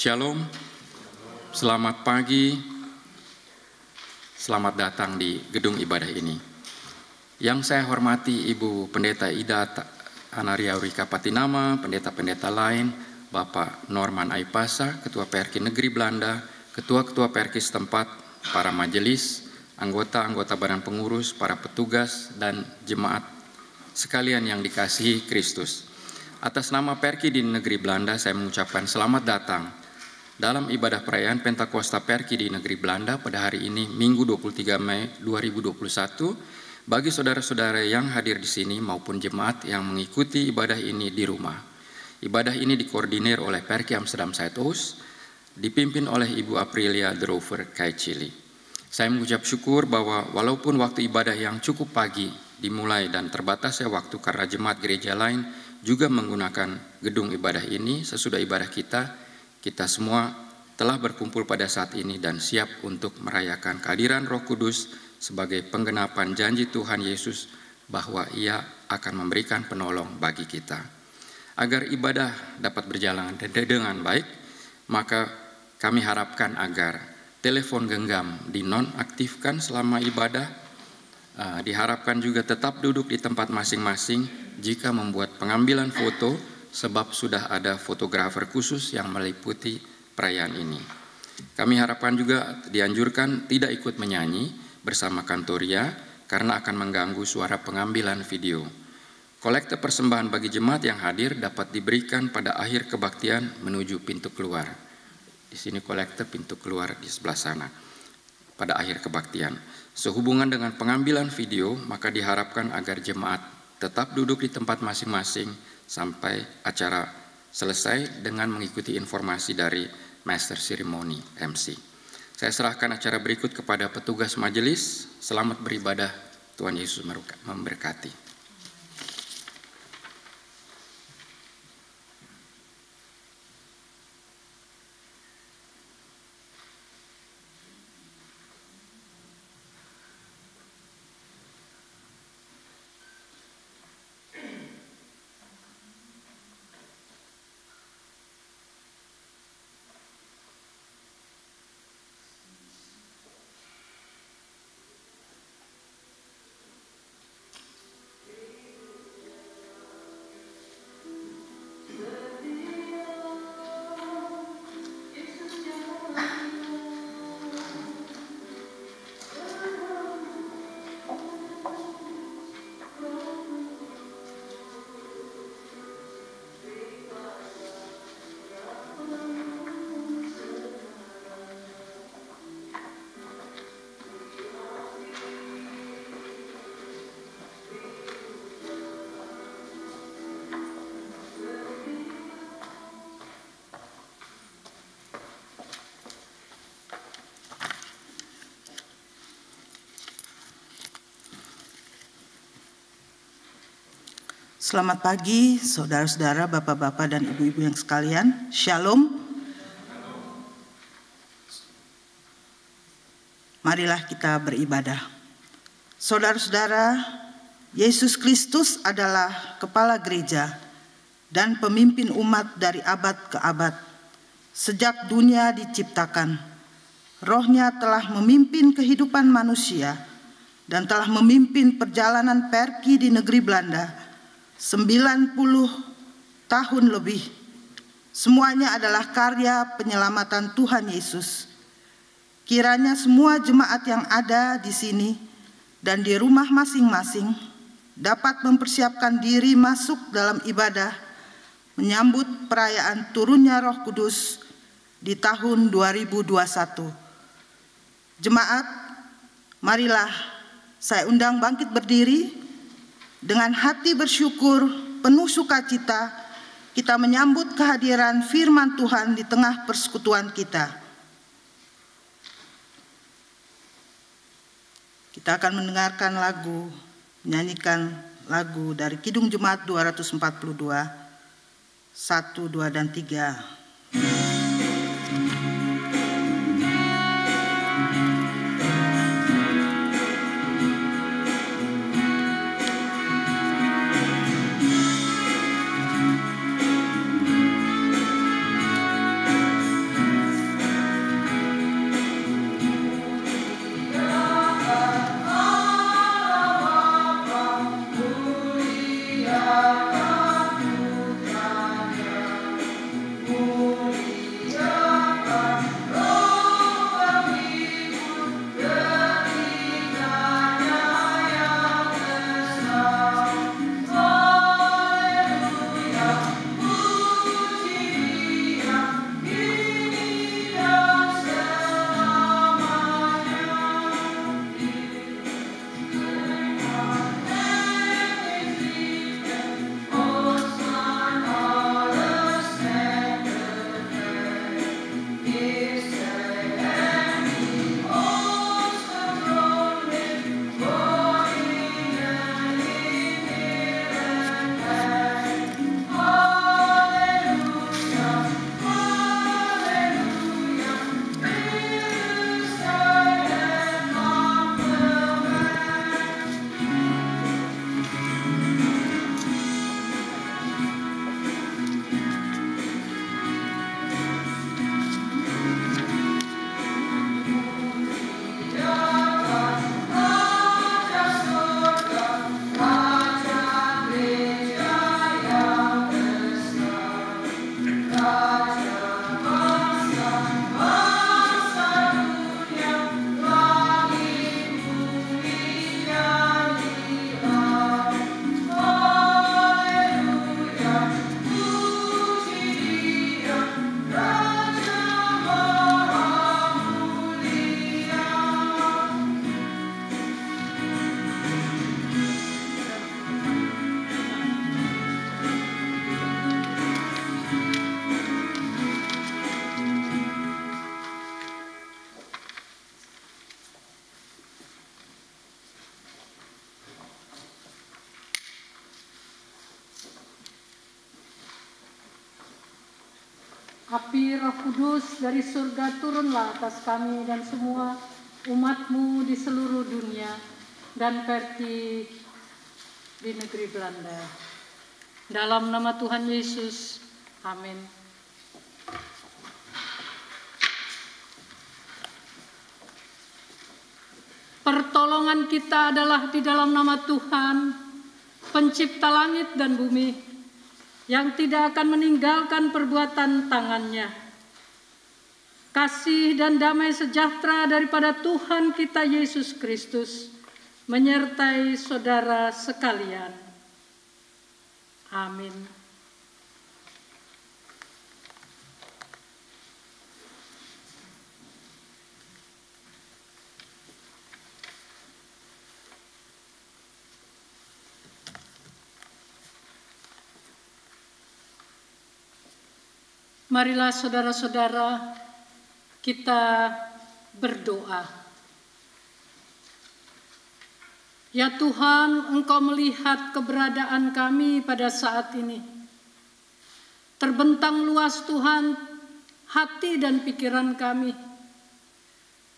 Shalom, selamat pagi, selamat datang di gedung ibadah ini. Yang saya hormati Ibu Pendeta Ida Anaria Urika Patinama, pendeta-pendeta lain, Bapak Norman Aipasa, Ketua PRK Negeri Belanda, Ketua-ketua PRK setempat, para majelis, anggota-anggota badan pengurus, para petugas, dan jemaat sekalian yang dikasihi Kristus. Atas nama PRK di Negeri Belanda, saya mengucapkan selamat datang dalam ibadah perayaan Pentakosta PRK di Negeri Belanda pada hari ini, Minggu 23 Mei 2021, bagi saudara-saudara yang hadir di sini maupun jemaat yang mengikuti ibadah ini di rumah. Ibadah ini dikoordinir oleh PRK Amsterdam Zuidoost, dipimpin oleh Ibu Aprilia Drover Kaicili. Saya mengucap syukur bahwa walaupun waktu ibadah yang cukup pagi dimulai dan terbatasnya waktu karena jemaat gereja lain juga menggunakan gedung ibadah ini, sesudah ibadah kita semua telah berkumpul pada saat ini dan siap untuk merayakan kehadiran Roh Kudus sebagai penggenapan janji Tuhan Yesus bahwa Ia akan memberikan penolong bagi kita. Agar ibadah dapat berjalan dengan baik, maka kami harapkan agar telepon genggam dinonaktifkan selama ibadah. Diharapkan juga tetap duduk di tempat masing-masing jika membuat pengambilan foto, sebab sudah ada fotografer khusus yang meliputi perayaan ini. Kami harapkan juga dianjurkan tidak ikut menyanyi bersama kantoria karena akan mengganggu suara pengambilan video. Kolekte persembahan bagi jemaat yang hadir dapat diberikan pada akhir kebaktian menuju pintu keluar. Di sini kolekte pintu keluar di sebelah sana pada akhir kebaktian. Sehubungan dengan pengambilan video, maka diharapkan agar jemaat tetap duduk di tempat masing-masing sampai acara selesai dengan mengikuti informasi dari Master Ceremony MC. Saya serahkan acara berikut kepada petugas majelis. Selamat beribadah, Tuhan Yesus memberkati. Selamat pagi, saudara-saudara, bapak-bapak, dan ibu-ibu yang sekalian. Shalom. Marilah kita beribadah. Saudara-saudara, Yesus Kristus adalah kepala gereja dan pemimpin umat dari abad ke abad. Sejak dunia diciptakan, Roh-Nya telah memimpin kehidupan manusia dan telah memimpin perjalanan PRK di negeri Belanda 90 tahun lebih. Semuanya adalah karya penyelamatan Tuhan Yesus. Kiranya semua jemaat yang ada di sini dan di rumah masing-masing dapat mempersiapkan diri masuk dalam ibadah menyambut perayaan turunnya Roh Kudus di tahun 2021. Jemaat, marilah saya undang bangkit berdiri. Dengan hati bersyukur, penuh sukacita, kita menyambut kehadiran firman Tuhan di tengah persekutuan kita. Kita akan mendengarkan lagu, menyanyikan lagu dari Kidung Jemaat 242, 1, 2, dan 3. Api Roh Kudus dari surga turunlah atas kami dan semua umat-Mu di seluruh dunia dan Perki di negeri Belanda. Dalam nama Tuhan Yesus, amin. Pertolongan kita adalah di dalam nama Tuhan, pencipta langit dan bumi, yang tidak akan meninggalkan perbuatan tangannya. Kasih dan damai sejahtera daripada Tuhan kita Yesus Kristus menyertai saudara sekalian. Amin. Marilah saudara-saudara kita berdoa. Ya Tuhan, Engkau melihat keberadaan kami pada saat ini. Terbentang luas Tuhan hati dan pikiran kami.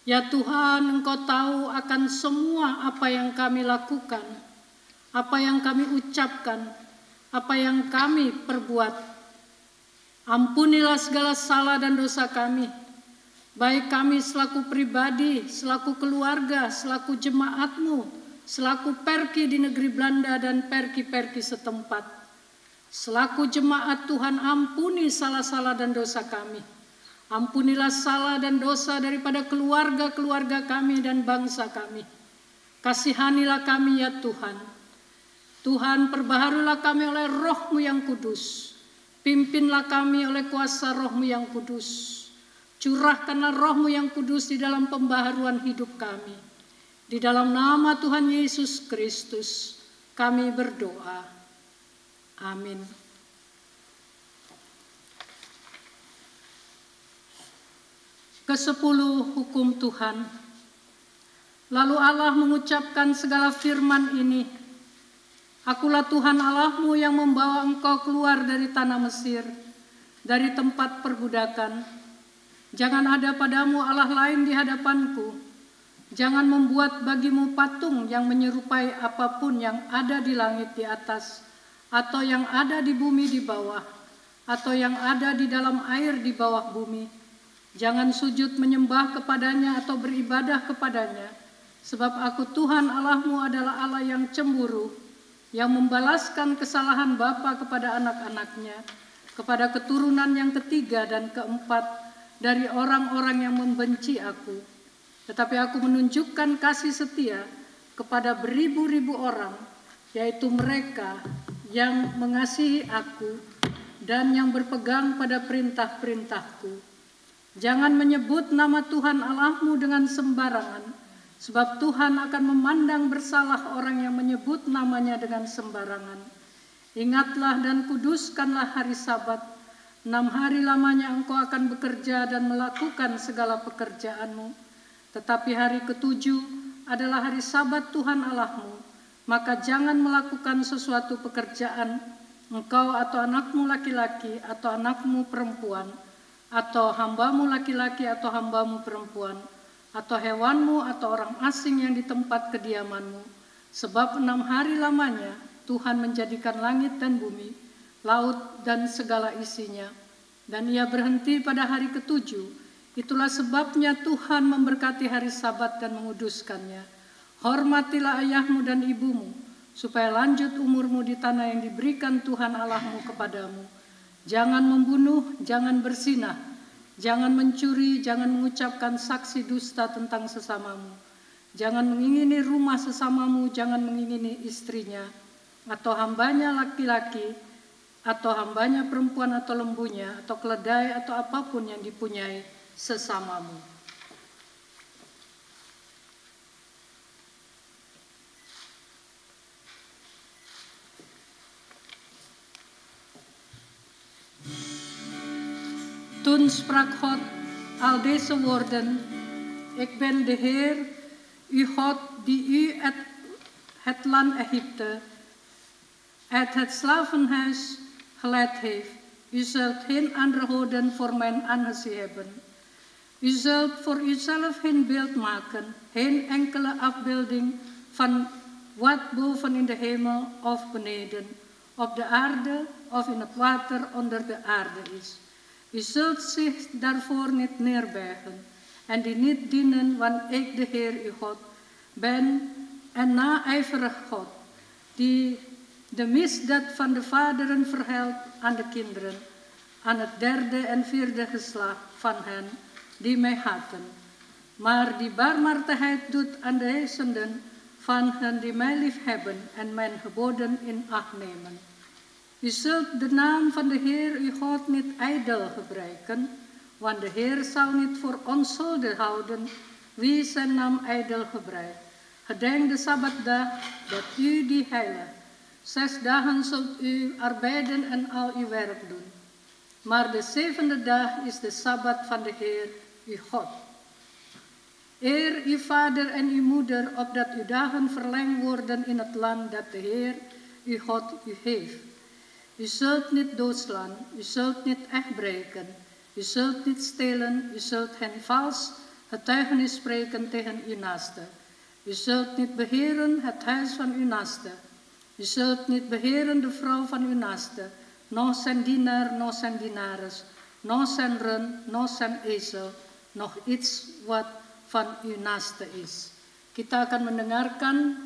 Ya Tuhan, Engkau tahu akan semua apa yang kami lakukan, apa yang kami ucapkan, apa yang kami perbuat. Ampunilah segala salah dan dosa kami, baik kami selaku pribadi, selaku keluarga, selaku jemaat-Mu, selaku Perki di negeri Belanda dan Perki-Perki setempat. Selaku jemaat Tuhan, ampuni salah-salah dan dosa kami. Ampunilah salah dan dosa daripada keluarga-keluarga kami dan bangsa kami. Kasihanilah kami ya Tuhan. Tuhan, perbaharulah kami oleh Roh-Mu yang kudus. Pimpinlah kami oleh kuasa Roh-Mu yang kudus. Curahkanlah Roh-Mu yang kudus di dalam pembaharuan hidup kami. Di dalam nama Tuhan Yesus Kristus kami berdoa. Amin. Kesepuluh hukum Tuhan. Lalu Allah mengucapkan segala firman ini. Akulah Tuhan Allah-Mu yang membawa engkau keluar dari tanah Mesir, dari tempat perbudakan. Jangan ada padamu Allah lain di hadapanku. Jangan membuat bagimu patung yang menyerupai apapun yang ada di langit di atas, atau yang ada di bumi di bawah, atau yang ada di dalam air di bawah bumi. Jangan sujud menyembah kepadanya atau beribadah kepadanya, sebab aku Tuhan Allah-Mu adalah Allah yang cemburu, yang membalaskan kesalahan bapa kepada anak-anaknya, kepada keturunan yang ketiga dan keempat dari orang-orang yang membenci aku. Tetapi aku menunjukkan kasih setia kepada beribu-ribu orang, yaitu mereka yang mengasihi aku dan yang berpegang pada perintah-perintahku. Jangan menyebut nama Tuhan Allah-Mu dengan sembarangan, sebab Tuhan akan memandang bersalah orang yang menyebut namanya dengan sembarangan. Ingatlah dan kuduskanlah hari Sabat. 6 hari lamanya engkau akan bekerja dan melakukan segala pekerjaanmu. Tetapi hari ketujuh adalah hari Sabat Tuhan Allahmu. Maka jangan melakukan sesuatu pekerjaan, engkau atau anakmu laki-laki atau anakmu perempuan, atau hambamu laki-laki atau hambamu perempuan, atau hewanmu atau orang asing yang di tempat kediamanmu. Sebab 6 hari lamanya Tuhan menjadikan langit dan bumi, laut dan segala isinya. Dan ia berhenti pada hari ketujuh. Itulah sebabnya Tuhan memberkati hari Sabat dan menguduskannya. Hormatilah ayahmu dan ibumu, supaya lanjut umurmu di tanah yang diberikan Tuhan Allahmu kepadamu. Jangan membunuh, jangan berzinah, jangan mencuri, jangan mengucapkan saksi dusta tentang sesamamu. Jangan mengingini rumah sesamamu, jangan mengingini istrinya, atau hambanya laki-laki, atau hambanya perempuan atau lembunya, atau keledai, atau apapun yang dipunyai sesamamu. Toen sprak God al deze woorden: Ik ben de Heer, uw God, die u uit het land Egypte, uit het slavenhuis geleid heeft. U zult geen andere goden voor mijn aangezicht hebben. U zult voor uzelf geen beeld maken, geen enkele afbeelding van wat boven in de hemel of beneden, op de aarde of in het water onder de aarde is. U zult zich daarvoor niet neerbuigen en die niet dienen, want ik, de Heer uw God, ben een naijverig God, die de misdaad van de vaderen vergeldt aan de kinderen, aan het derde en vierde geslacht van hen die mij haten, maar die barmhartigheid doet aan de heersenden van hen die mij liefhebben en mijn geboden in acht nemen. U zult de naam van de Heer uw God niet ijdel gebruiken, want de Heer zal niet voor onschuldig houden wie zijn naam ijdel gebruikt. Gedenk de Sabbatdag dat u die heiligt. 6 dagen zult u arbeiden en al uw werk doen. Maar de 7e dag is de Sabbat van de Heer uw God. Eer uw vader en uw moeder, opdat uw dagen verlengd worden in het land dat de Heer uw God u heeft. U zult niet doodslaan, u zult niet echtbreken, u zult niet stelen, u zult geen vals getuigenis spreken tegen uw naaste. U zult niet beheren het huis van uw naaste. U zult niet beheren de vrouw van uw naaste, noch zijn dienaar, noch zijn dienares, noch zijn run, noch zijn ezel, nog iets wat van uw naaste is. Kita akan mendengarkan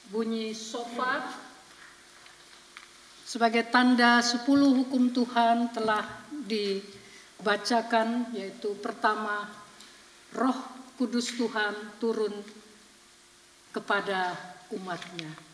bunyi shofar sebagai tanda 10 hukum Tuhan telah dibacakan, yaitu pertama, Roh Kudus Tuhan turun kepada umatnya.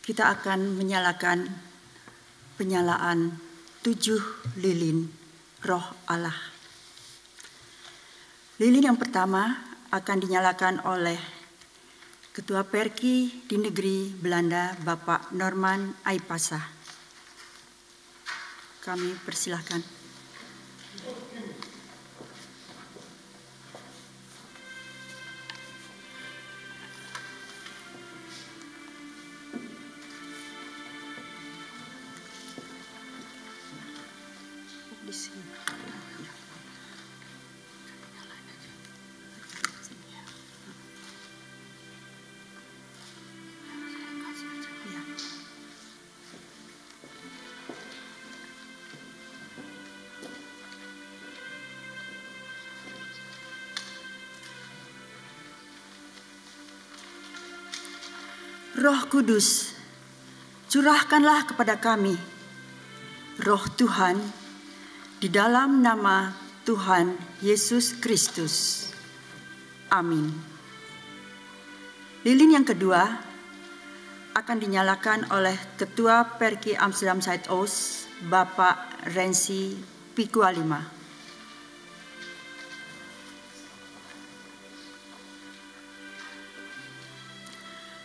kita akan menyalakan penyalaan 7 lilin Roh Allah. Lilin yang pertama akan dinyalakan oleh Ketua Perki di Negeri Belanda, Bapak Norman Aipasa. Kami persilahkan. Roh Kudus, curahkanlah kepada kami Roh Tuhan di dalam nama Tuhan Yesus Kristus. Amin. Lilin yang kedua akan dinyalakan oleh Ketua Perki Amsterdam Zuidoost, Bapak Rensi Pikualima.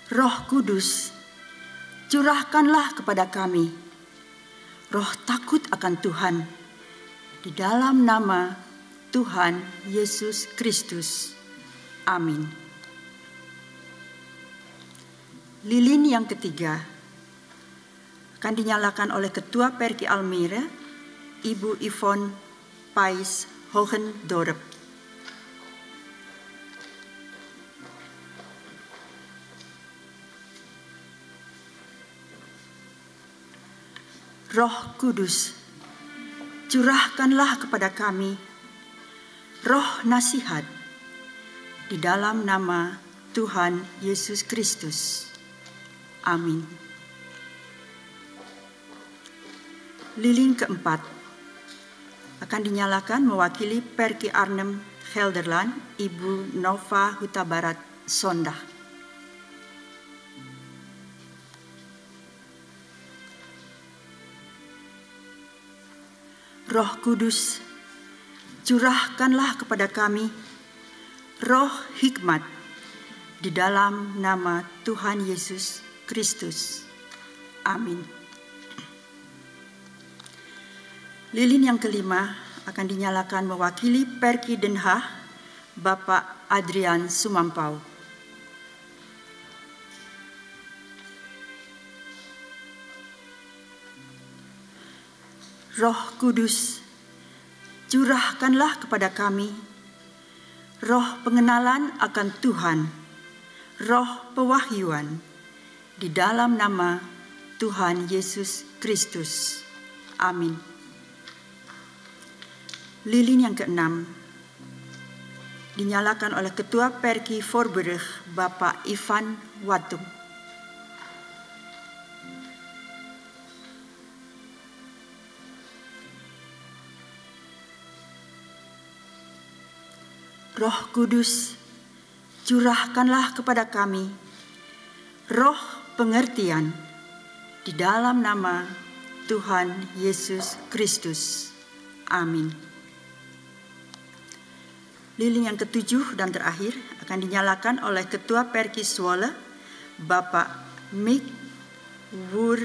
Roh Kudus, curahkanlah kepada kami roh takut akan Tuhan di dalam nama Tuhan Yesus Kristus. Amin. Lilin yang ketiga akan dinyalakan oleh Ketua Perki Almere, Ibu Yvonne Pais Hogendorp. Roh Kudus, curahkanlah kepada kami roh nasihat di dalam nama Tuhan Yesus Kristus. Amin. Lilin keempat akan dinyalakan mewakili Perki Arnhem Gelderland, Ibu Nova Huta Barat Sondah. Roh Kudus, curahkanlah kepada kami roh hikmat di dalam nama Tuhan Yesus Kristus. Amin. Lilin yang kelima akan dinyalakan mewakili Perki Den Haag, Bapak Adrian Sumampau. Roh Kudus, curahkanlah kepada kami roh pengenalan akan Tuhan, roh pewahyuan di dalam nama Tuhan Yesus Kristus. Amin. Lilin yang keenam dinyalakan oleh Ketua Perki Voorburg, Bapak Ivan Watum. Roh Kudus, curahkanlah kepada kami roh pengertian di dalam nama Tuhan Yesus Kristus. Amin. Lilin yang ketujuh dan terakhir akan dinyalakan oleh Ketua Perki Zwolle, Bapak Mik Wur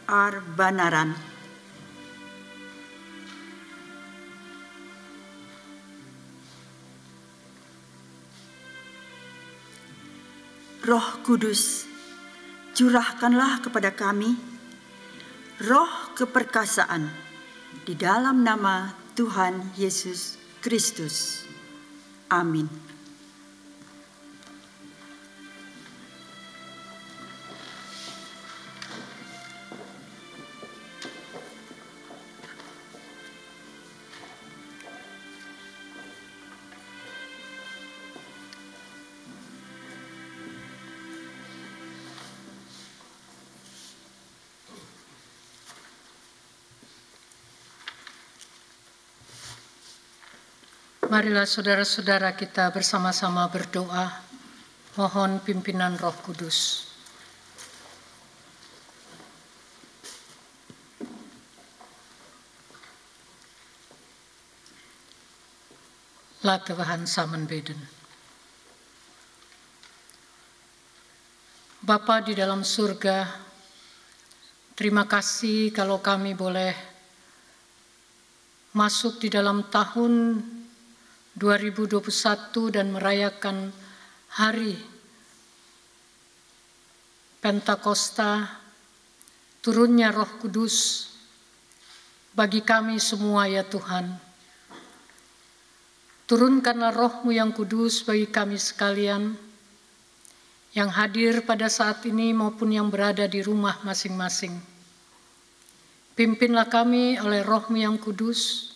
Arbanaran. Roh Kudus, curahkanlah kepada kami roh keperkasaan di dalam nama Tuhan Yesus Kristus. Amin. Marilah saudara-saudara kita bersama-sama berdoa, mohon pimpinan Roh Kudus. Laten we gaan samen bidden. Bapa di dalam surga, terima kasih kalau kami boleh masuk di dalam tahun 2021 dan merayakan hari Pentakosta, turunnya Roh Kudus bagi kami semua ya Tuhan. Turunkanlah Roh-Mu yang kudus bagi kami sekalian, yang hadir pada saat ini maupun yang berada di rumah masing-masing. Pimpinlah kami oleh Roh-Mu yang kudus,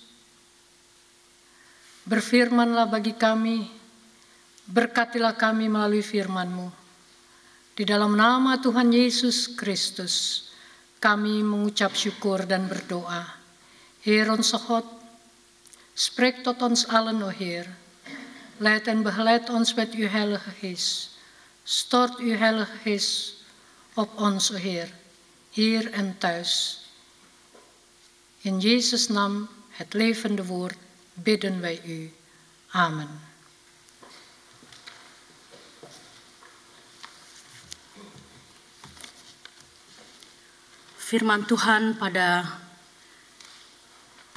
berfirmanlah bagi kami, berkatilah kami melalui firman-Mu. Di dalam nama Tuhan Yesus Kristus, kami mengucap syukur dan berdoa. Heer onze God, spreek tot ons allen, o Heer. Leid en begeleid ons met uw heilige geest. Stort uw heilige geest op ons, o Heer, hier en thuis. In Jezus' naam, het levende woord, bidden wij u. Amen. Firman Tuhan pada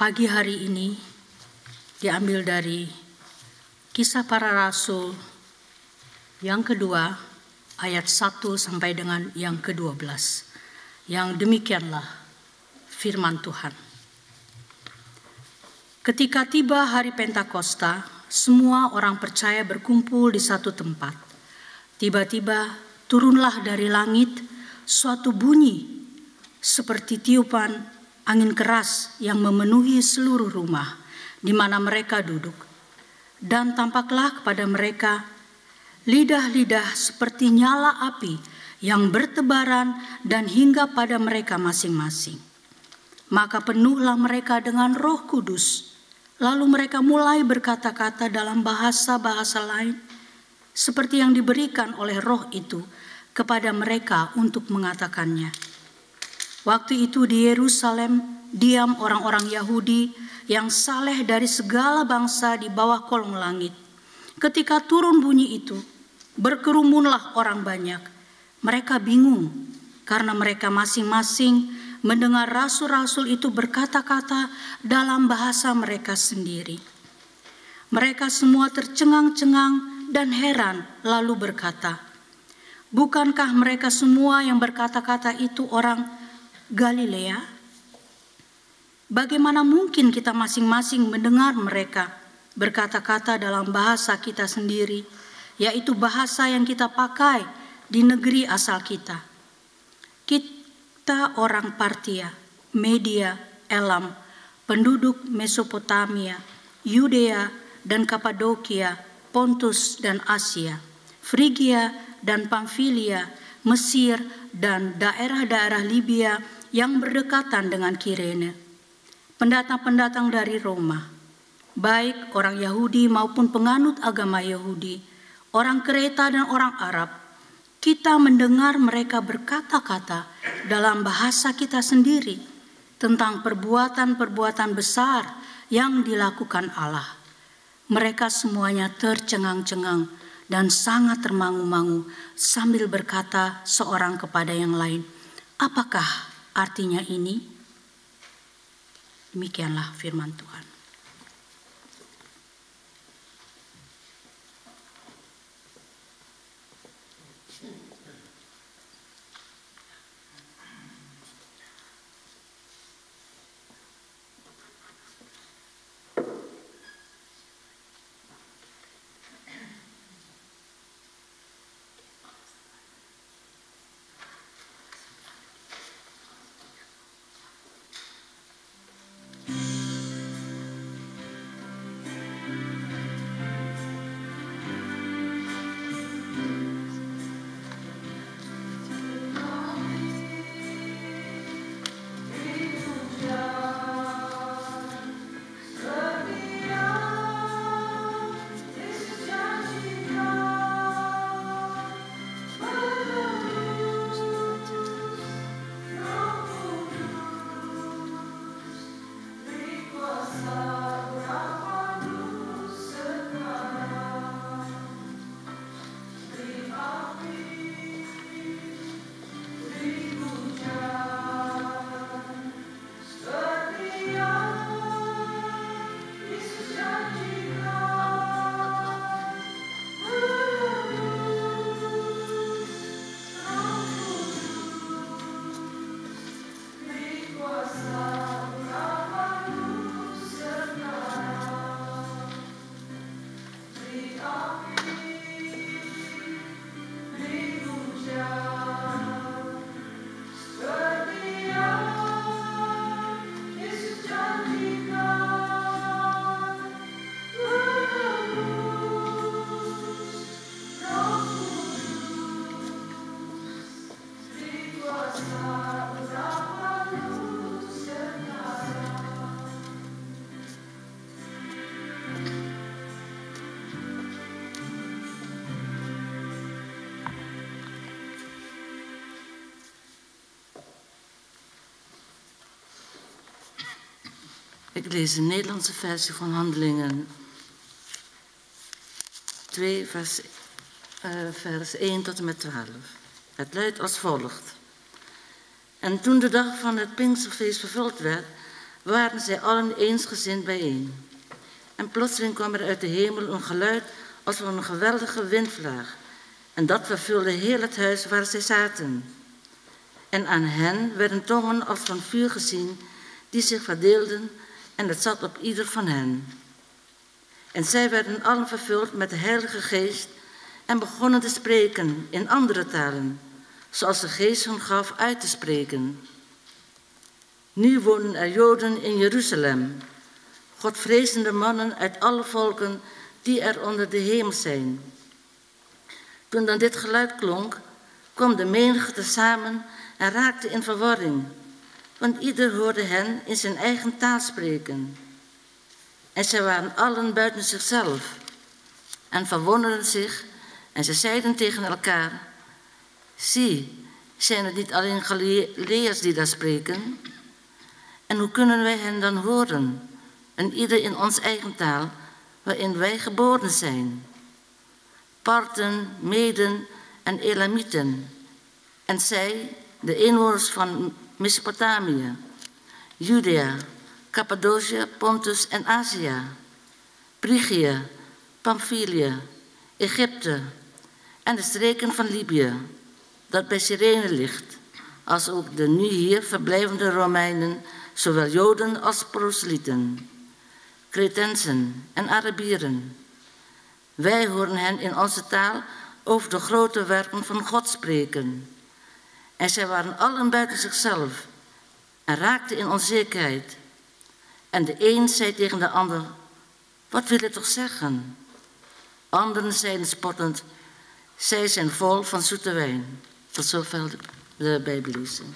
pagi hari ini diambil dari Kisah Para Rasul yang kedua, ayat 1 sampai dengan yang ke-12. Yang demikianlah firman Tuhan. Ketika tiba hari Pentakosta, semua orang percaya berkumpul di satu tempat. Tiba-tiba turunlah dari langit suatu bunyi seperti tiupan angin keras yang memenuhi seluruh rumah di mana mereka duduk, dan tampaklah kepada mereka lidah-lidah seperti nyala api yang bertebaran dan hingga pada mereka masing-masing. Maka penuhlah mereka dengan Roh Kudus, lalu mereka mulai berkata-kata dalam bahasa-bahasa lain, seperti yang diberikan oleh Roh itu kepada mereka untuk mengatakannya. Waktu itu di Yerusalem diam orang-orang Yahudi yang saleh dari segala bangsa di bawah kolong langit. Ketika turun bunyi itu, berkerumunlah orang banyak. Mereka bingung karena mereka masing-masing mendengar rasul-rasul itu berkata-kata dalam bahasa mereka sendiri. Mereka semua tercengang-cengang dan heran lalu berkata, "Bukankah mereka semua yang berkata-kata itu orang Galilea? Bagaimana mungkin kita masing-masing mendengar mereka berkata-kata dalam bahasa kita sendiri, yaitu bahasa yang kita pakai di negeri asal kita? Kita orang Partia, Media, Elam, penduduk Mesopotamia, Yudea dan Kapadokia, Pontus dan Asia, Frigia dan Pamfilia, Mesir dan daerah-daerah Libya yang berdekatan dengan Kirene. Pendatang-pendatang dari Roma, baik orang Yahudi maupun penganut agama Yahudi, orang Kreta dan orang Arab, kita mendengar mereka berkata-kata dalam bahasa kita sendiri tentang perbuatan-perbuatan besar yang dilakukan Allah. Mereka semuanya tercengang-cengang dan sangat termangu-mangu sambil berkata seorang kepada yang lain, "Apakah artinya ini?" Demikianlah firman Tuhan. Ik lees de Nederlandse versie van Handelingen 2, vers 1 tot en met 12. Het luidt als volgt. En toen de dag van het Pinksterfeest vervuld werd, waren zij allen eensgezind bijeen. En plotseling kwam er uit de hemel een geluid als van een geweldige windvlaag. En dat vervulde heel het huis waar zij zaten. En aan hen werden tongen als van vuur gezien, die zich verdeelden, en het zat op ieder van hen. En zij werden allen vervuld met de Heilige Geest en begonnen te spreken in andere talen, zoals de Geest hun gaf uit te spreken. Nu wonen er Joden in Jeruzalem, Godvrezende mannen uit alle volken die er onder de hemel zijn. Toen dan dit geluid klonk, kwam de menigte samen en raakte in verwarring, want ieder hoorde hen in zijn eigen taal spreken. En zij waren allen buiten zichzelf en verwonderden zich en ze zeiden tegen elkaar, zie, zijn het niet alleen Galileërs die daar spreken? En hoe kunnen wij hen dan horen, en ieder in ons eigen taal, waarin wij geboren zijn? Parten, Meden en Elamieten, en zij, de inwoners van Mesopotamië, Judea, Cappadocië, Pontus en Azië, Phrygië, Pamphylië, Egypte en de streken van Libië, dat bij Cyrene ligt, als ook de nu hier verblijvende Romeinen, zowel Joden als proselyten, Cretensen en Arabieren. Wij horen hen in onze taal over de grote werken van God spreken. En zij waren allen buiten zichzelf en raakten in onzekerheid. En de een zei tegen de ander, wat wil het toch zeggen? Anderen zeiden spottend, zij zijn vol van zoete wijn. Tot zover de Bijbellezing.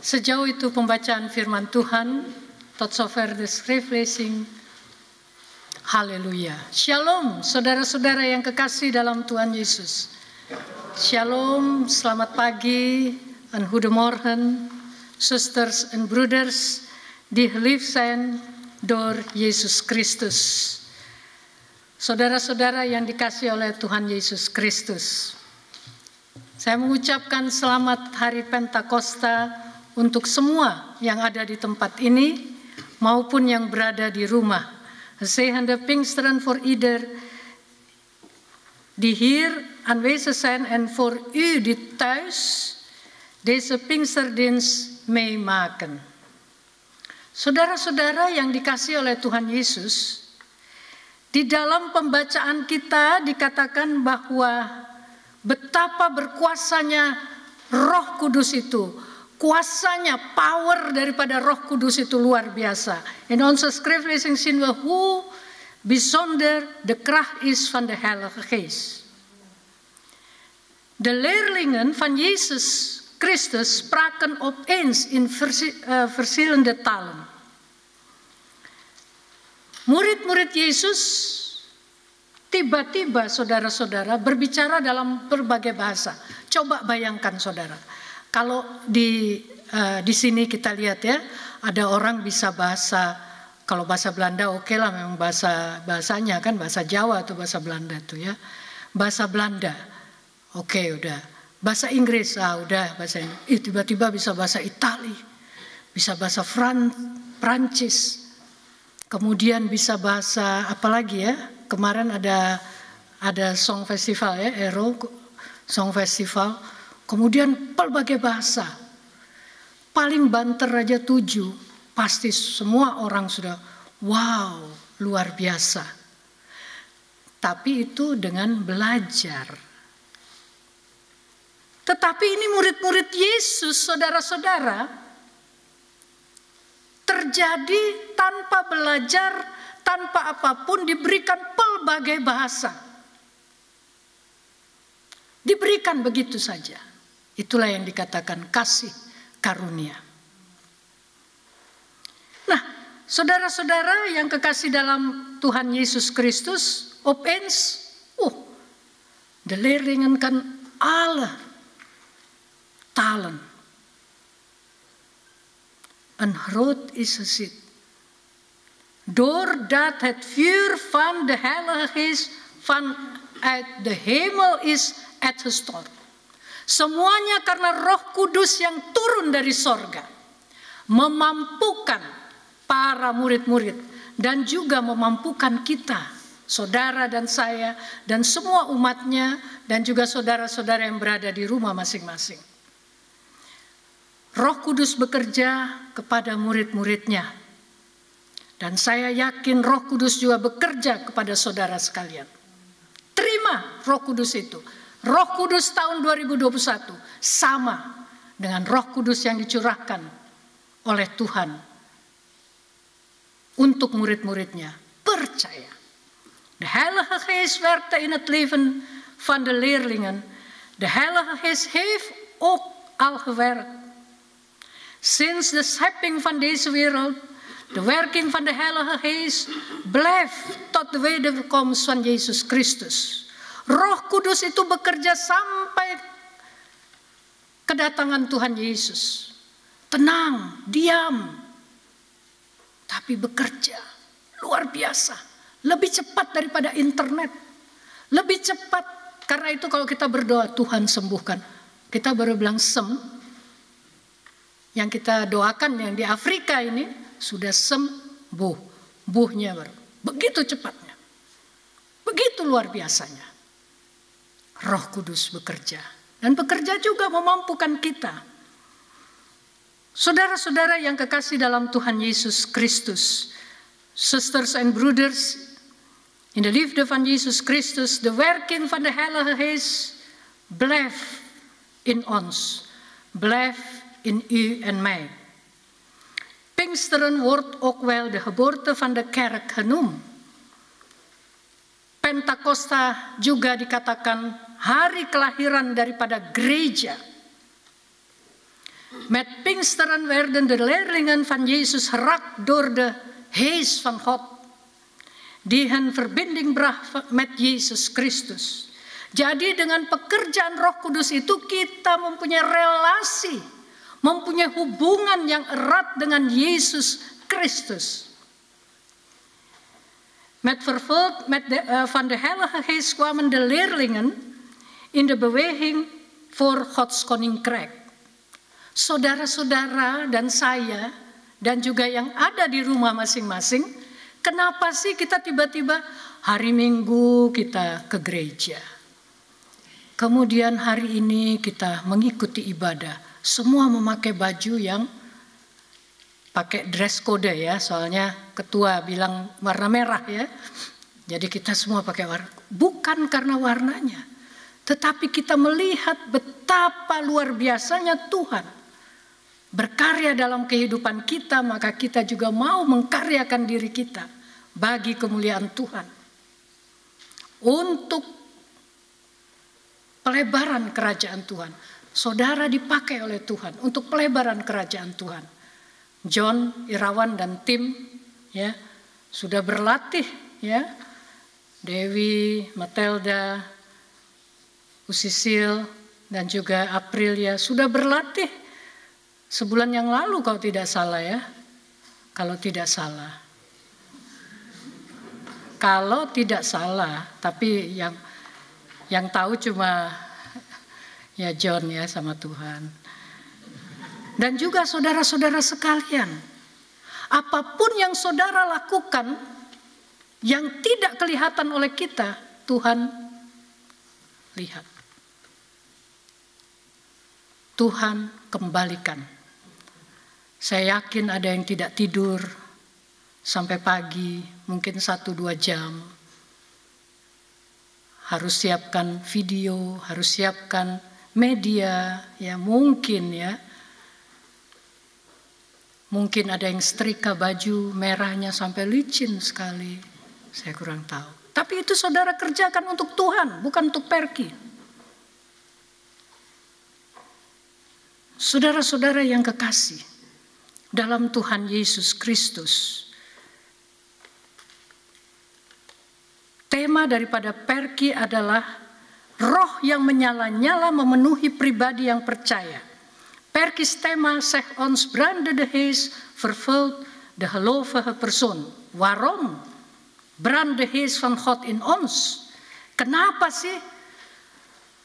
Sejauh itu pembacaan firman Tuhan, tot zover de schriftlezing. Haleluya. Shalom, saudara-saudara yang kekasih dalam Tuhan Yesus. Shalom, selamat pagi, en goedemorgen, zusters en broeders die geliefd zijn door Yesus Kristus. Saudara-saudara yang dikasihi oleh Tuhan Yesus Kristus. Saya mengucapkan selamat Hari Pentakosta untuk semua yang ada di tempat ini maupun yang berada di rumah. Gezegende Pinksteren voor ieder die hier aanwezig zijn en voor u die thuis deze Pinksterdienst meemaken. Saudara-saudara yang dikasihi oleh Tuhan Yesus, di dalam pembacaan kita dikatakan bahwa betapa berkuasanya Roh Kudus itu. Kuasanya, power daripada Roh Kudus itu luar biasa. In onze schriftlezing zien we hoe bijzonder de kracht is van de Heilige Geest. De leerlingen van Jezus Christus spraken opeens in verschillende talen. Murid-murid Yesus tiba-tiba, saudara-saudara, berbicara dalam berbagai bahasa. Coba bayangkan, saudara. Kalau di sini kita lihat ya, ada orang bisa bahasa, kalau bahasa Belanda oke lah, memang bahasanya kan bahasa Jawa atau bahasa Belanda tuh ya. Bahasa Belanda, oke udah. Bahasa Inggris, udah bahasa Inggris. Tiba-tiba bisa bahasa Itali, bisa bahasa Prancis, kemudian bisa bahasa apa lagi ya? Kemarin ada song festival ya, Euro Song Festival. Kemudian berbagai bahasa, paling banter aja 7, pasti semua orang sudah, wow, luar biasa. Tapi itu dengan belajar. Tetapi ini murid-murid Yesus, saudara-saudara, terjadi tanpa belajar, tanpa apapun, diberikan pelbagai bahasa. Diberikan begitu saja. Itulah yang dikatakan kasih karunia. Nah, Saudara-saudara yang kekasih dalam Tuhan Yesus Kristus, opeens, de leerlingen kan alle talen. Een groot is gezien. Doordat het vuur van de Heilige Geest vanuit de hemel is uitgestort. Semuanya karena Roh Kudus yang turun dari sorga. Memampukan para murid-murid dan juga memampukan kita, saudara dan saya, dan semua umatnya, dan juga saudara-saudara yang berada di rumah masing-masing. Roh Kudus bekerja kepada murid-muridnya. Dan saya yakin Roh Kudus juga bekerja kepada saudara sekalian. Terima Roh Kudus itu. Roh Kudus tahun 2021 sama dengan Roh Kudus yang dicurahkan oleh Tuhan untuk murid-muridnya. Percaya. De Heilige Geest werkte in het leven van de leerlingen. De Heilige Geest heeft ook al gewerkt. Sinds de schepping van deze wereld, de werking van de Heilige Geest blijft tot de wederkomst van Yesus Kristus. Roh Kudus itu bekerja sampai kedatangan Tuhan Yesus. Tenang, diam, tapi bekerja luar biasa. Lebih cepat daripada internet. Lebih cepat, karena itu kalau kita berdoa, Tuhan sembuhkan. Kita baru bilang yang kita doakan yang di Afrika ini sudah sembuh. Buhnya baru. Begitu cepatnya. Begitu luar biasanya. Roh Kudus bekerja. Dan bekerja juga memampukan kita. Saudara-saudara yang kekasih dalam Tuhan Yesus Kristus. Sisters and brothers, in de liefde van Jezus Christus, de werking van de Heilige Geest blijft in ons, blijft in u en mij. Pinksteren wordt ook wel de geboorte van de kerk genoemd. Pentakosta juga dikatakan hari kelahiran daripada gereja. Met Pinksteren werden de leerlingen van Jezus geraakt door de Geest van God, die hen verbinding bracht met Yesus Kristus. Jadi dengan pekerjaan Roh Kudus itu kita mempunyai relasi, mempunyai hubungan yang erat dengan Yesus Kristus. Met vervuld van de Heilige Geest kwamen de leerlingen in de beweging voor Gods Koninkrijk. Saudara-saudara dan saya dan juga yang ada di rumah masing-masing, kenapa sih kita tiba-tiba hari Minggu kita ke gereja? Kemudian hari ini kita mengikuti ibadah. Semua memakai baju yang pakai dress code ya, soalnya ketua bilang warna merah ya. Jadi kita semua pakai warna. Bukan karena warnanya, tetapi kita melihat betapa luar biasanya Tuhan berkarya dalam kehidupan kita, maka kita juga mau mengkaryakan diri kita bagi kemuliaan Tuhan. Untuk pelebaran kerajaan Tuhan. Saudara dipakai oleh Tuhan untuk pelebaran kerajaan Tuhan. John, Irawan dan tim ya sudah berlatih ya. Dewi, Matilda, Usisil dan juga Aprilia sudah berlatih sebulan yang lalu kalau tidak salah ya. Kalau tidak salah. Kalau tidak salah, tapi yang tahu cuma ya John ya sama Tuhan. Dan juga saudara-saudara sekalian, apapun yang saudara lakukan yang tidak kelihatan oleh kita, Tuhan lihat. Tuhan kembalikan. Saya yakin ada yang tidak tidur sampai pagi, mungkin 1-2 jam. Harus siapkan video, harus siapkan media, ya mungkin ya. Mungkin ada yang setrika baju merahnya sampai licin sekali. Saya kurang tahu. Tapi itu saudara kerjakan untuk Tuhan, bukan untuk perki. Saudara-saudara yang kekasih dalam Tuhan Yesus Kristus, tema daripada Perki adalah roh yang menyala-nyala memenuhi pribadi yang percaya. Perkis tema zegt ons brandde de geest vervult de gelovige persoon. Waarom brandt de geest van God in ons? Kenapa sih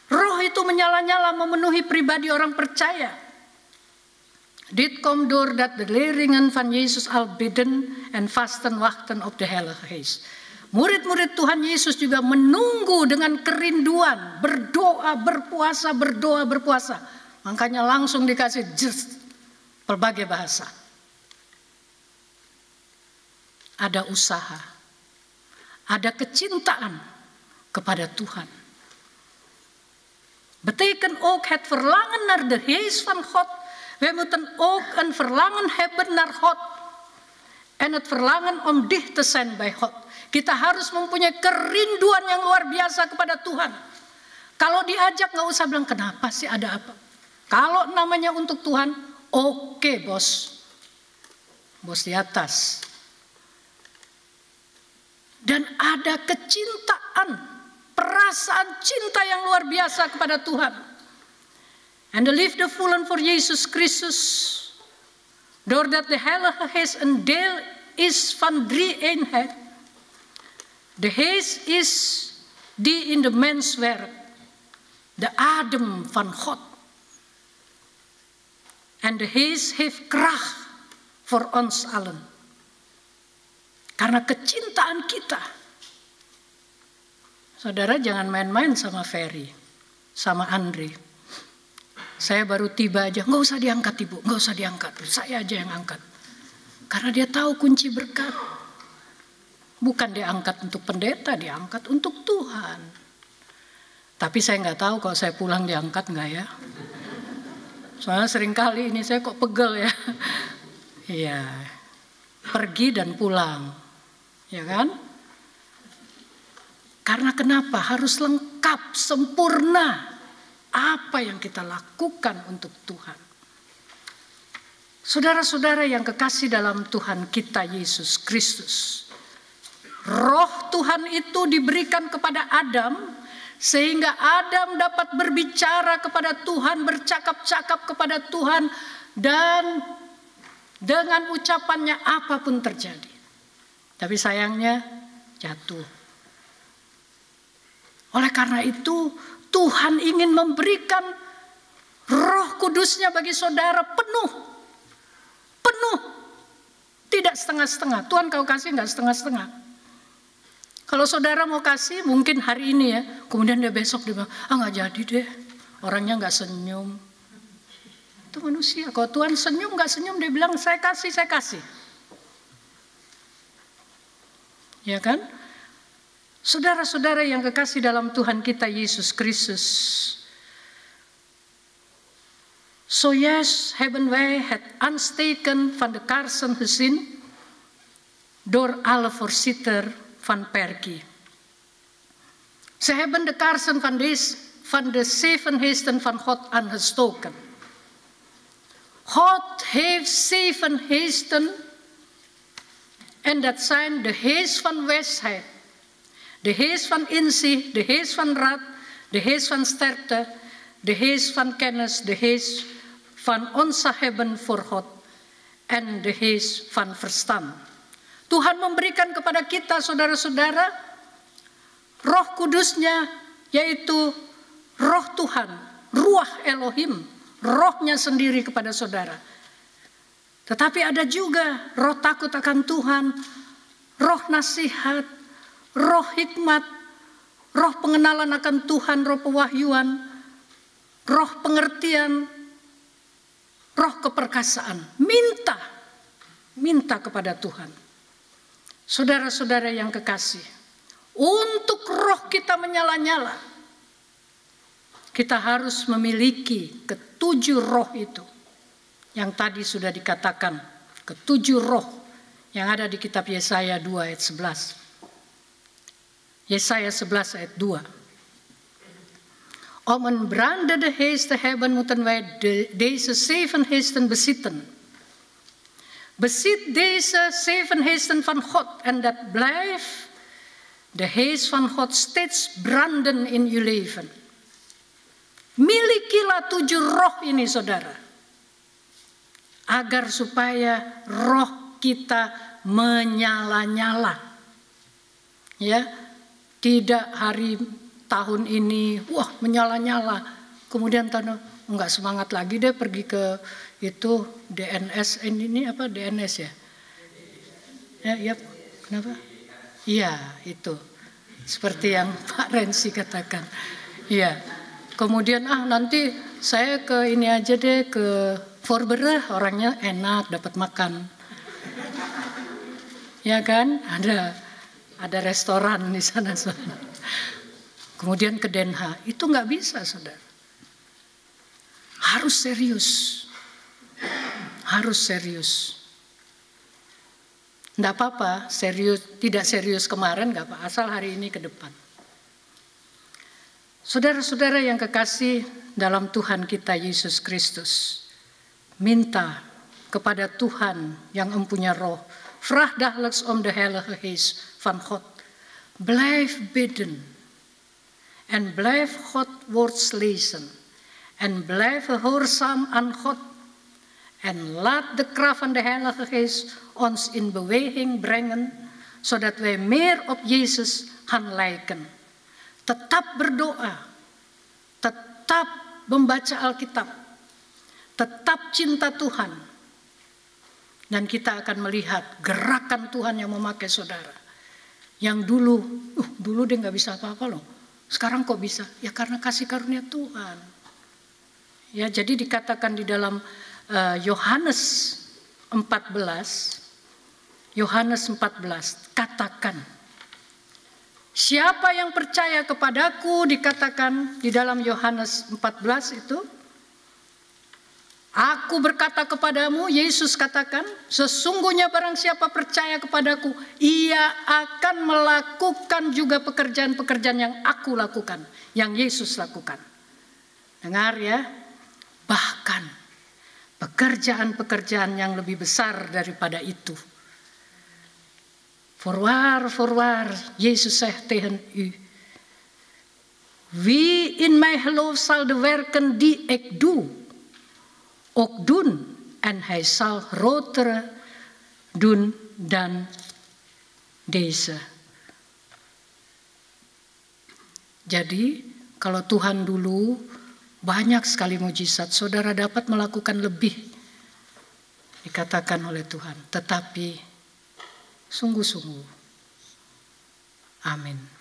roh itu menyala-nyala memenuhi pribadi orang percaya? Dit komt doordat de leerlingen van Jezus al bidden en vasten wachten op de Heilige Geest. Murid-murid Tuhan Yesus juga menunggu dengan kerinduan, berdoa, berpuasa, berdoa, berpuasa. Makanya langsung dikasih berbagai bahasa. Ada usaha, ada kecintaan kepada Tuhan. Betekent ook het verlangen naar de geest van God. We moeten ook een verlangen hebben naar God. En het verlangen om dicht te zijn bij God. Kita harus mempunyai kerinduan yang luar biasa kepada Tuhan. Kalau diajak nggak usah bilang kenapa sih, ada apa. Kalau namanya untuk Tuhan, oke, bos. Bos di atas. Dan ada kecintaan, perasaan cinta yang luar biasa kepada Tuhan. En de liefde voelen voor Jezus Christus, doordat de Heilige Geest een deel is van drie-eenheid. De Geest is die in de mens werkt, de adem van God. En de Geest heeft kracht voor ons allen. Karena kecintaan kita. Saudara jangan main-main sama Ferry, sama Andri. Saya baru tiba aja, nggak usah diangkat ibu, nggak usah diangkat, saya aja yang angkat. Karena dia tahu kunci berkat. Bukan diangkat untuk pendeta, diangkat untuk Tuhan. Tapi saya nggak tahu kalau saya pulang diangkat nggak ya. Soalnya seringkali ini saya kok pegel ya. Iya, pergi dan pulang, ya kan? Karena kenapa? Harus lengkap, sempurna. Apa yang kita lakukan untuk Tuhan. Saudara-saudara yang kekasih dalam Tuhan kita Yesus Kristus. Roh Tuhan itu diberikan kepada Adam sehingga Adam dapat berbicara kepada Tuhan, bercakap-cakap kepada Tuhan, dan dengan ucapannya apapun terjadi. Tapi sayangnya jatuh. Oleh karena itu Tuhan ingin memberikan Roh Kudusnya bagi saudara penuh. Penuh. Tidak setengah-setengah. Tuhan kau kasih enggak setengah-setengah. Kalau saudara mau kasih mungkin hari ini ya. Kemudian dia besok dia bilang, enggak jadi deh. Orangnya enggak senyum. Itu manusia. Kalau Tuhan senyum enggak senyum dia bilang saya kasih, saya kasih. Ya kan? Saudara-saudara yang kekasih dalam Tuhan kita Yesus Kristus. Zojuist hebben wij het aansteken van de kaarsen gezien door alle voorzitter van Perki. Ze hebben de kaarsen van de 7 geesten van God aangestoken. God heeft 7 geesten en dat zijn de geest van wijsheid, de geest van inzicht, de geest van raad, de geest van sterkte, de geest van kennis, de geest van ontzag hebben voor God en de geest van verstand. Tuhan memberikan kepada kita saudara-saudara Roh Kudusnya, yaitu Roh Tuhan, Ruach Elohim, Rohnya sendiri kepada saudara. Tetapi ada juga roh takut akan Tuhan, roh nasihat, roh hikmat, roh pengenalan akan Tuhan, roh pewahyuan, roh pengertian, roh keperkasaan. Minta kepada Tuhan. Saudara-saudara yang kekasih, untuk roh kita menyala-nyala, kita harus memiliki ketujuh roh itu. Yang tadi sudah dikatakan, ketujuh roh yang ada di kitab Yesaya 2 ayat 11. Yesaya 11 ayat 2. Om een brandende geest te hebben, moeten wij deze 7 geesten bezitten. Bezit deze 7 geesten van God en dat blijft de geest van God steeds branden in uw leven. Milikilah 7 roh ini, saudara, agar supaya roh kita menyala-nyala. Ya, tidak hari tahun ini, wah menyala-nyala, kemudian enggak semangat lagi deh pergi ke itu DNS, ini apa DNS ya? Ya, kenapa? Iya, itu. Seperti yang Pak Rensi katakan. Iya. Kemudian nanti saya ke ini aja deh, ke Voorberg, orangnya enak, dapat makan. Ya kan? Ada restoran di sana. Kemudian ke Den Haag. Itu nggak bisa, saudara. Harus serius. Harus serius. Enggak apa-apa, serius, tidak serius kemarin enggak apa, asal hari ini ke depan. Saudara-saudara yang kekasih dalam Tuhan kita Yesus Kristus, minta kepada Tuhan yang empunya roh, vraag dagelijks om de Heilige Geest van God. Blijf bidden en blijf God woords lezen en blijf gehoorzaam aan God. En laat de kracht van de Heilige Geest ons in beweging brengen, zodat wij meer op Jezus gaan lijken. Tetap berdoa, tetap membaca Alkitab, tetap cinta Tuhan. Dan kita akan melihat gerakan Tuhan yang memakai saudara. Yang dulu dia nggak bisa apa-apa loh. Sekarang kok bisa? Ya karena kasih karunia Tuhan. Ya, jadi dikatakan di dalam Yohanes 14, katakan, siapa yang percaya kepadaku, dikatakan di dalam Yohanes 14 itu, aku berkata kepadamu, Yesus katakan, sesungguhnya barang siapa percaya kepadaku, ia akan melakukan juga pekerjaan-pekerjaan yang aku lakukan, yang Yesus lakukan. Dengar ya, bahkan pekerjaan-pekerjaan yang lebih besar daripada itu. Voorwaar, Jezus zegt tegen u, wie in mij gelooft zal de werken die ik doe, ook doen. En hij zal grotere doen dan deze. Jadi, kalau Tuhan dulu banyak sekali mujizat, saudara dapat melakukan lebih, dikatakan oleh Tuhan. Tetapi sungguh-sungguh. Amin.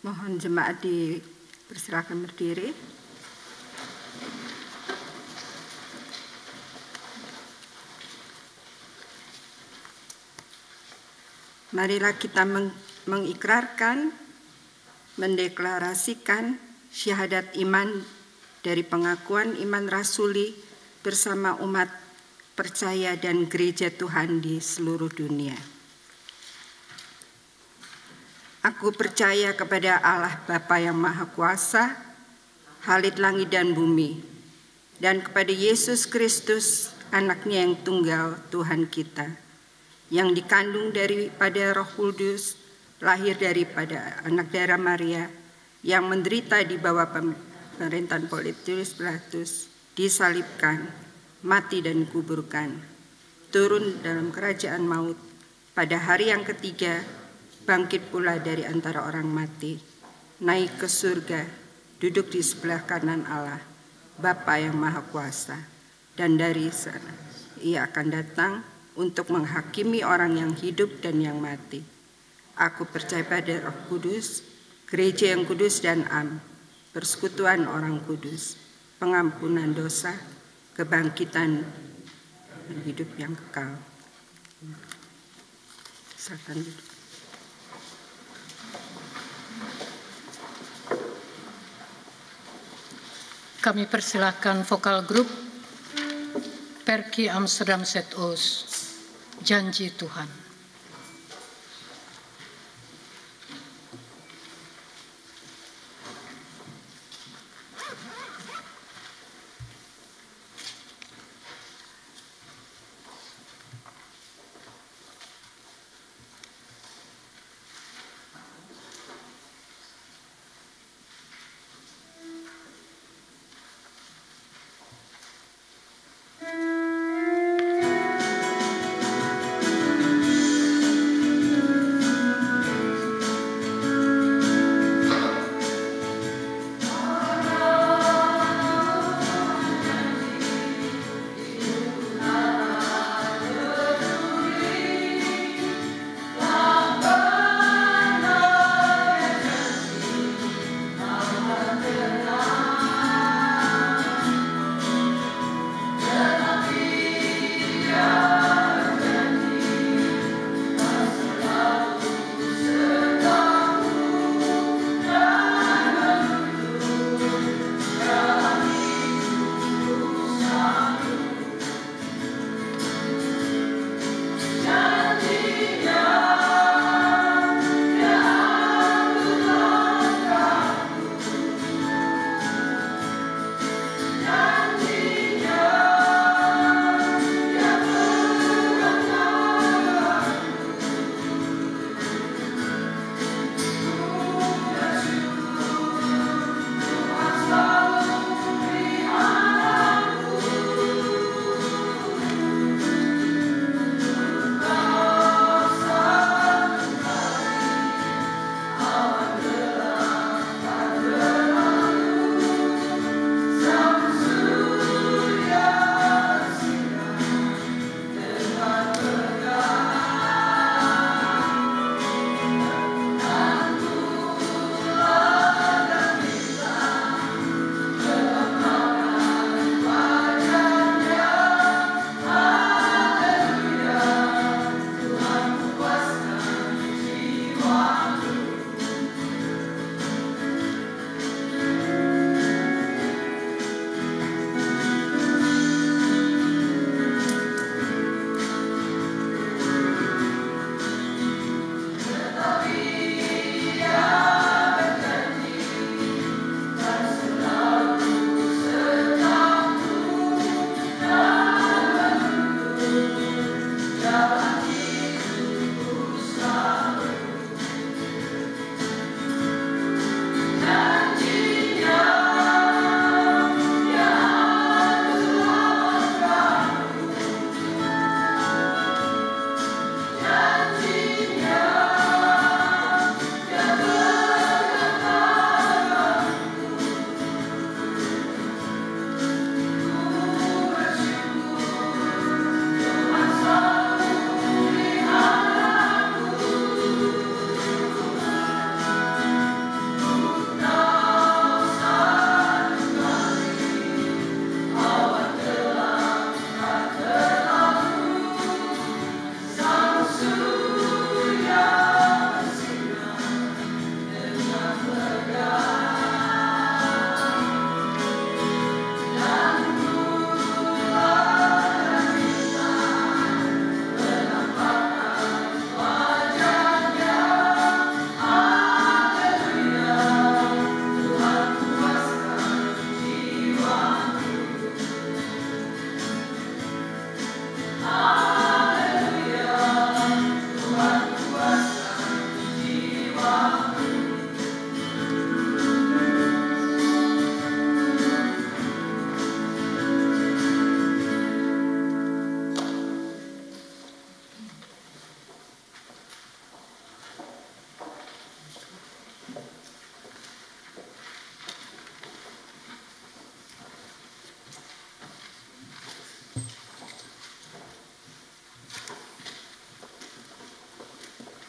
Mohon jemaat dipersilakan berdiri. Marilah kita mengikrarkan, mendeklarasikan syahadat iman dari pengakuan iman rasuli bersama umat percaya dan gereja Tuhan di seluruh dunia. Aku percaya kepada Allah Bapa yang Maha Kuasa, Khalid langit dan bumi, dan kepada Yesus Kristus, Anaknya yang tunggal Tuhan kita, yang dikandung daripada Roh Kudus, lahir daripada anak darah Maria, yang menderita di bawah pemerintahan Pontius Pilatus, disalibkan, mati dan dikuburkan, turun dalam kerajaan maut, pada hari yang ketiga bangkit pula dari antara orang mati, naik ke surga, duduk di sebelah kanan Allah, Bapa yang Maha Kuasa, dan dari sana Ia akan datang untuk menghakimi orang yang hidup dan yang mati. Aku percaya pada Roh Kudus, gereja yang kudus dan am, persekutuan orang kudus, pengampunan dosa, kebangkitan dan hidup yang kekal. Silakan duduk. Kami persilakan vokal grup Perki Amsterdam Zuidoost, Janji Tuhan.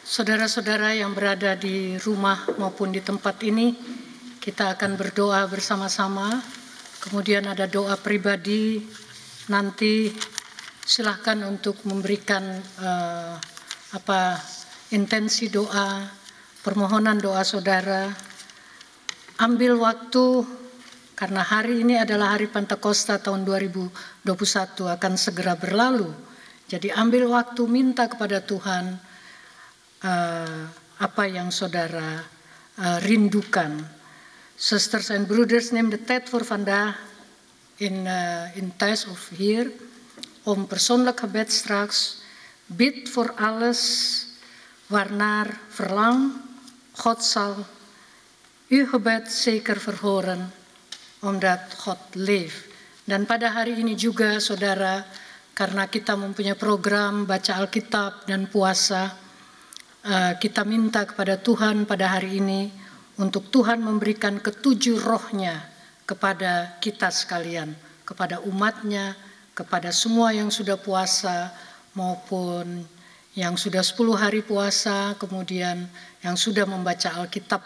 Saudara-saudara yang berada di rumah maupun di tempat ini, kita akan berdoa bersama-sama. Kemudian ada doa pribadi. Nanti silahkan untuk memberikan intensi doa, permohonan doa saudara. Ambil waktu, karena hari ini adalah hari Pentakosta tahun 2021 akan segera berlalu. Jadi ambil waktu, minta kepada Tuhan apa yang saudara rindukan. Sisters and brothers, neem de tijd voor vandaag in thuis of hier om persoonlijk gebed straks. Bid voor alles waarnaar verlang. God zal uw gebed zeker verhoren, omdat God leeft. Dan pada hari ini juga saudara, karena kita mempunyai program baca Alkitab dan puasa, kita minta kepada Tuhan pada hari ini untuk Tuhan memberikan ketujuh rohnya kepada kita sekalian, kepada umatnya, kepada semua yang sudah puasa maupun yang sudah 10 hari puasa, kemudian yang sudah membaca Alkitab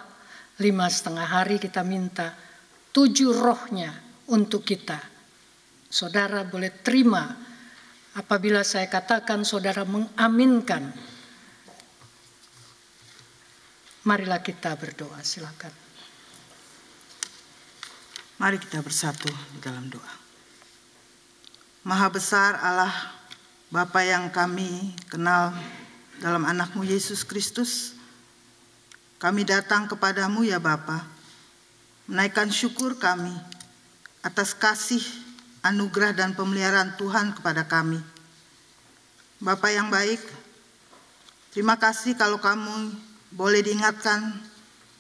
5,5 hari. Kita minta 7 rohnya untuk kita. Saudara boleh terima apabila saya katakan saudara mengaminkan. Marilah kita berdoa, silakan. Mari kita bersatu di dalam doa. Maha besar Allah, Bapa yang kami kenal dalam anakmu Yesus Kristus, kami datang kepadamu ya Bapa, menaikkan syukur kami atas kasih, anugerah dan pemeliharaan Tuhan kepada kami. Bapa yang baik, terima kasih kalau kamu boleh diingatkan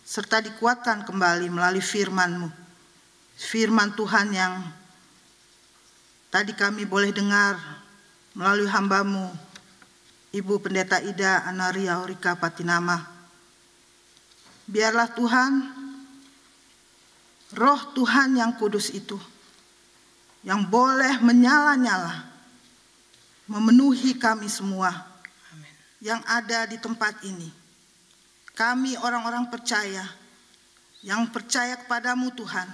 serta dikuatkan kembali melalui firman-Mu. Firman Tuhan yang tadi kami boleh dengar melalui hamba-Mu, Ibu Pendeta Ida Anaria Aurika Patinama. Biarlah Tuhan, Roh Tuhan yang kudus itu, yang boleh menyala-nyala, memenuhi kami semua yang ada di tempat ini. Kami orang-orang percaya, yang percaya kepadamu Tuhan,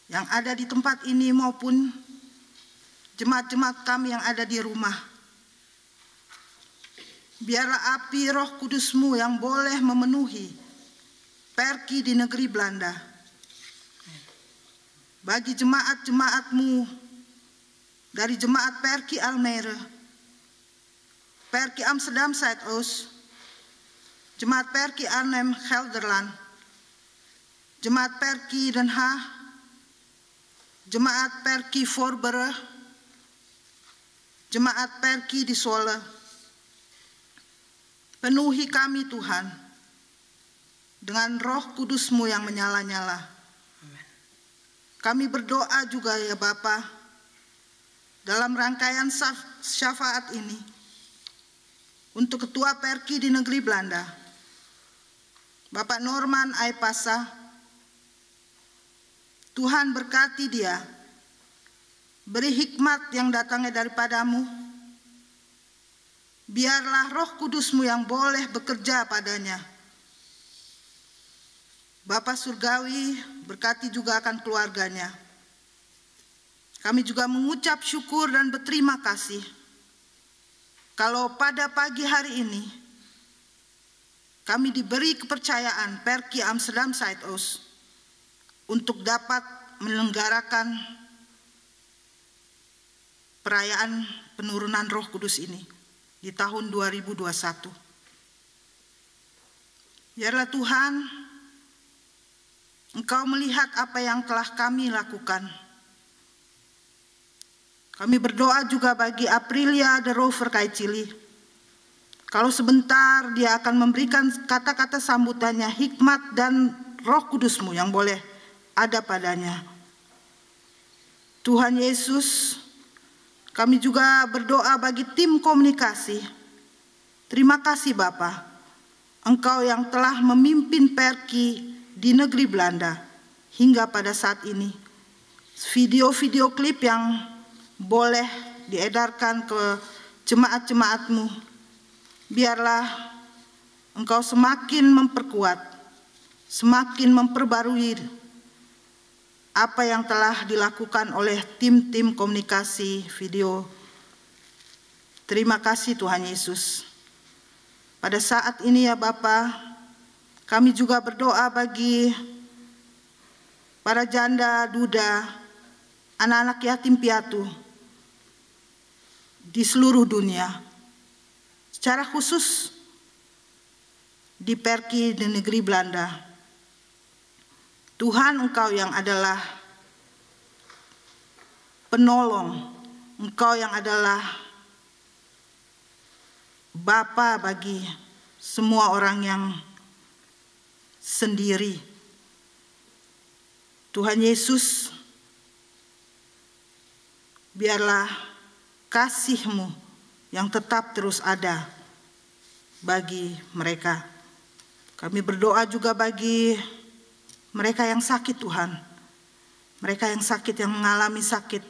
yang ada di tempat ini maupun jemaat-jemaat kami yang ada di rumah. Biarlah api Roh Kudus-Mu yang boleh memenuhi Perki di negeri Belanda. Bagi jemaat-jemaat-Mu dari jemaat Perki Almere, Perki Amsterdam Zuidoost, Jemaat Perki Arnhem Gelderland, Jemaat Perki Den Haag, Jemaat Perki Voorburg, Jemaat Perki di Zwolle. Penuhi kami Tuhan dengan Roh Kudus-Mu yang menyala-nyala. Kami berdoa juga ya Bapa, dalam rangkaian syafaat ini untuk Ketua Perki di negeri Belanda, Bapak Norman Aipasa. Tuhan berkati dia, beri hikmat yang datangnya daripadamu. Biarlah Roh Kudus-Mu yang boleh bekerja padanya. Bapa Surgawi, berkati juga akan keluarganya. Kami juga mengucap syukur dan berterima kasih kalau pada pagi hari ini kami diberi kepercayaan Perki Amsterdam Zuidoost untuk dapat menyelenggarakan perayaan penurunan Roh Kudus ini di tahun 2021. Biarlah Tuhan, Engkau melihat apa yang telah kami lakukan. Kami berdoa juga bagi Aprilia de Rover Kaicili. Kalau sebentar dia akan memberikan kata-kata sambutannya, hikmat dan Roh Kudus-Mu yang boleh ada padanya. Tuhan Yesus, kami juga berdoa bagi tim komunikasi. Terima kasih Bapa, Engkau yang telah memimpin Perki di negeri Belanda hingga pada saat ini. Video-video klip yang boleh diedarkan ke jemaat-jemaat-Mu biarlah Engkau semakin memperkuat, semakin memperbarui apa yang telah dilakukan oleh tim-tim komunikasi video. Terima kasih Tuhan Yesus. Pada saat ini ya Bapa, kami juga berdoa bagi para janda, duda, anak-anak yatim piatu di seluruh dunia. Secara khusus di Perki di negeri Belanda. Tuhan, Engkau yang adalah penolong, Engkau yang adalah Bapa bagi semua orang yang sendiri. Tuhan Yesus, biarlah kasih-Mu yang tetap terus ada bagi mereka. Kami berdoa juga bagi mereka yang sakit Tuhan. Mereka yang sakit, yang mengalami sakit.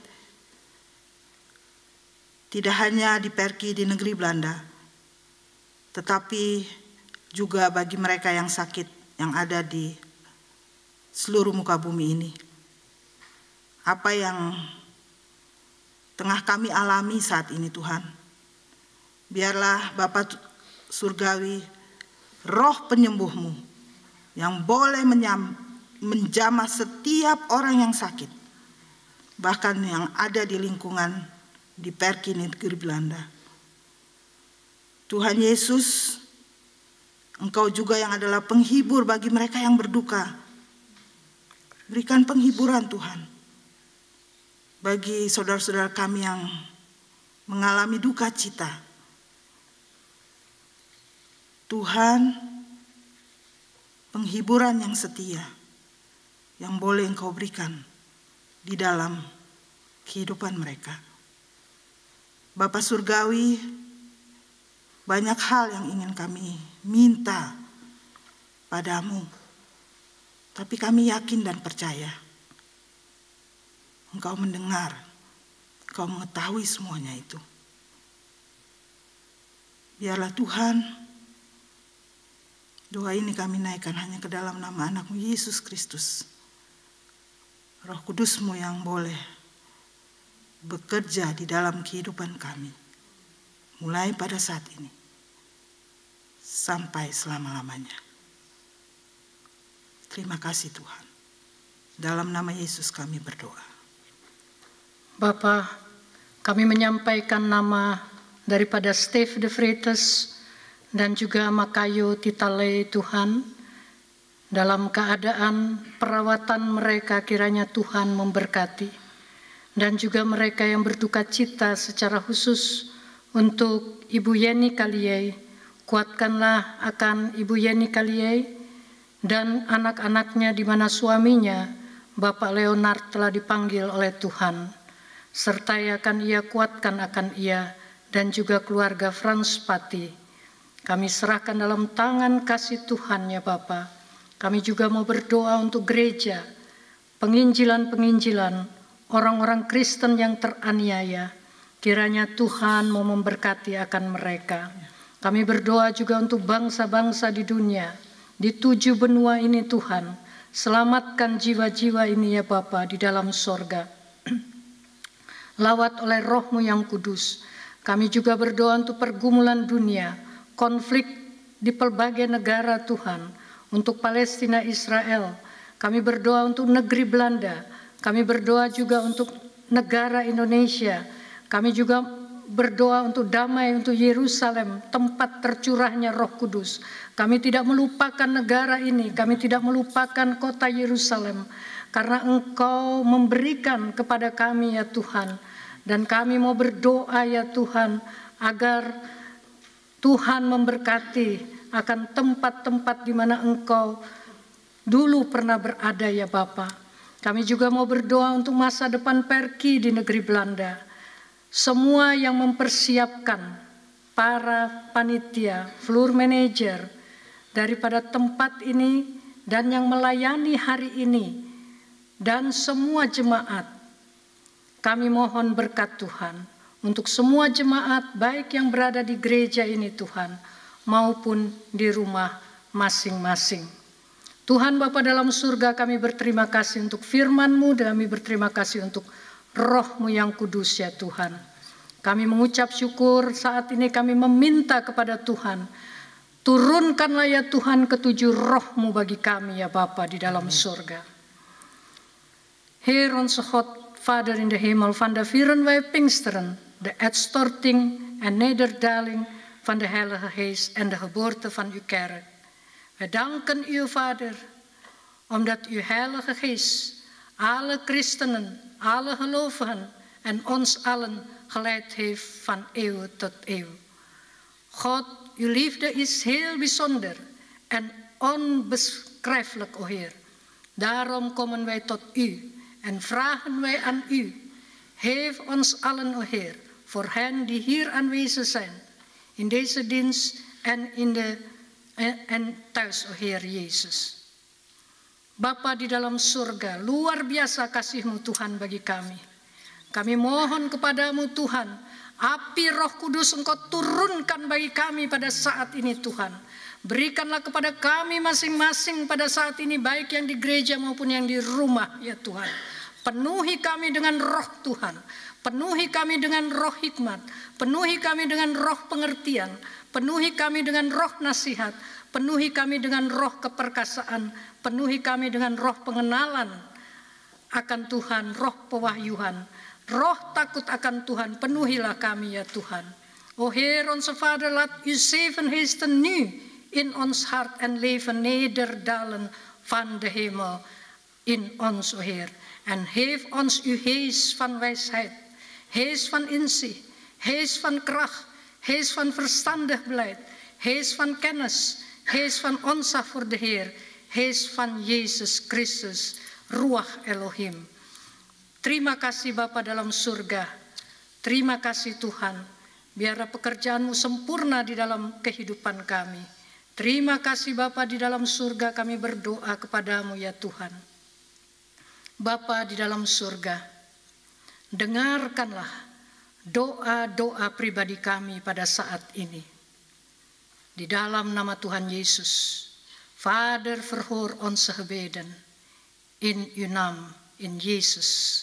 Tidak hanya di Perki di negeri Belanda, tetapi juga bagi mereka yang sakit yang ada di seluruh muka bumi ini. Apa yang tengah kami alami saat ini Tuhan, biarlah Bapa Surgawi, Roh penyembuh-Mu yang boleh menjamah setiap orang yang sakit, bahkan yang ada di lingkungan di Perki negeri Belanda. Tuhan Yesus, Engkau juga yang adalah penghibur bagi mereka yang berduka. Berikan penghiburan Tuhan bagi saudara-saudara kami yang mengalami duka cita. Tuhan, penghiburan yang setia yang boleh Engkau berikan di dalam kehidupan mereka. Bapa Surgawi, banyak hal yang ingin kami minta padamu, tapi kami yakin dan percaya Engkau mendengar, Engkau mengetahui semuanya itu. Biarlah Tuhan, doa ini kami naikkan hanya ke dalam nama anak-Mu Yesus Kristus. Roh Kudus-Mu yang boleh bekerja di dalam kehidupan kami, mulai pada saat ini sampai selama-lamanya. Terima kasih Tuhan. Dalam nama Yesus kami berdoa. Bapa, kami menyampaikan nama daripada Steve de Vries dan juga Makayo Titale Tuhan, dalam keadaan perawatan mereka kiranya Tuhan memberkati, dan juga mereka yang berduka cita secara khusus untuk Ibu Yeni Kaliei, kuatkanlah akan Ibu Yeni Kaliei dan anak-anaknya di mana suaminya Bapak Leonard telah dipanggil oleh Tuhan, sertai akan ia kuatkan akan ia dan juga keluarga Frans Pati. Kami serahkan dalam tangan kasih Tuhan ya Bapa. Kami juga mau berdoa untuk gereja, penginjilan-penginjilan, orang-orang Kristen yang teraniaya. Kiranya Tuhan mau memberkati akan mereka. Kami berdoa juga untuk bangsa-bangsa di dunia, di 7 benua ini Tuhan. Selamatkan jiwa-jiwa ini ya Bapa di dalam sorga. Lawat oleh Roh-Mu yang kudus. Kami juga berdoa untuk pergumulan dunia, konflik di pelbagai negara Tuhan, untuk Palestina, Israel. Kami berdoa untuk negeri Belanda. Kami berdoa juga untuk negara Indonesia. Kami juga berdoa untuk damai untuk Yerusalem, tempat tercurahnya Roh Kudus. Kami tidak melupakan negara ini, kami tidak melupakan kota Yerusalem, karena Engkau memberikan kepada kami ya Tuhan. Dan kami mau berdoa ya Tuhan, agar Tuhan memberkati akan tempat-tempat di mana Engkau dulu pernah berada ya Bapa. Kami juga mau berdoa untuk masa depan Perki di negeri Belanda. Semua yang mempersiapkan, para panitia, floor manager daripada tempat ini dan yang melayani hari ini, dan semua jemaat, kami mohon berkat Tuhan untuk semua jemaat baik yang berada di gereja ini Tuhan maupun di rumah masing-masing. Tuhan Bapa dalam surga, kami berterima kasih untuk firman-Mu dan kami berterima kasih untuk Roh-Mu yang kudus ya Tuhan. Kami mengucap syukur saat ini, kami meminta kepada Tuhan, turunkanlah ya Tuhan ketujuh Roh-Mu bagi kami ya Bapa di dalam surga. Heer onze God, Vader in de hemel, van de vieren wij Pinksteren, de uitstorting en nederdaling van de Heilige Geest en de geboorte van uw kerk. Wij danken u, Vader, omdat uw Heilige Geest alle christenen, alle gelovigen en ons allen geleid heeft van eeuw tot eeuw. God, uw liefde is heel bijzonder en onbeschrijfelijk, o Heer. Daarom komen wij tot u en vragen wij aan u, geef ons allen, o Heer, voor hen die hier aanwezig zijn, in deze dienst en thuis, o Heer Yesus. Bapa di dalam surga, luar biasa kasih-Mu Tuhan bagi kami. Kami mohon kepadamu Tuhan, api Roh Kudus Engkau turunkan bagi kami pada saat ini Tuhan. Berikanlah kepada kami masing-masing pada saat ini, baik yang di gereja maupun yang di rumah ya Tuhan. Penuhi kami dengan roh Tuhan, penuhi kami dengan roh hikmat, penuhi kami dengan roh pengertian, penuhi kami dengan roh nasihat, penuhi kami dengan roh keperkasaan, penuhi kami dengan roh pengenalan akan Tuhan, roh pewahyuan, roh takut akan Tuhan. Penuhilah kami ya Tuhan. O Heer onze Vader, laat uw zeven geesten nu in ons hart en leven nederdalen van de hemel in ons, o Heer. En geef ons uw geest van wijsheid, geest van inzicht, geest van kracht, geest van verstandig beleid, geest van kennis, geest van ontzag voor de Heer, geest van Yesus Kristus, Ruach Elohim. Terima kasih Bapa dalam surga, terima kasih Tuhan, biarlah pekerjaan-Mu sempurna di dalam kehidupan kami. Terima kasih Bapa di dalam surga, kami berdoa kepadamu ya Tuhan. Bapa di dalam surga, dengarkanlah doa-doa pribadi kami pada saat ini. Di dalam nama Tuhan Yesus, Vader, verhoor onze gebeden. In uw naam, in Jezus.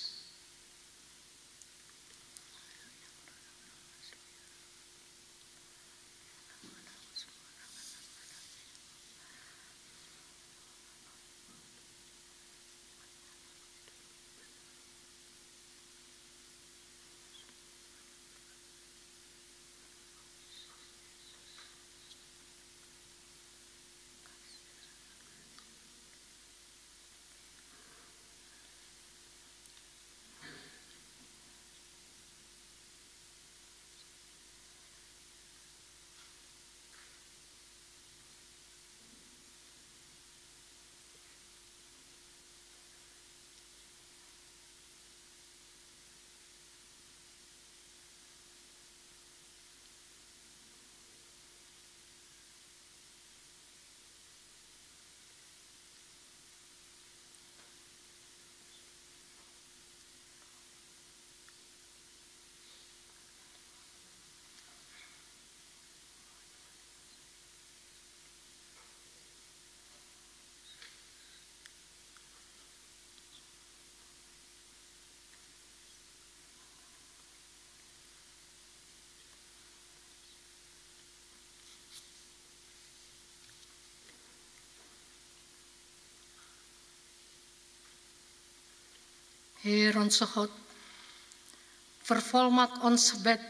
Heer onze God, vervolmaak ons gebed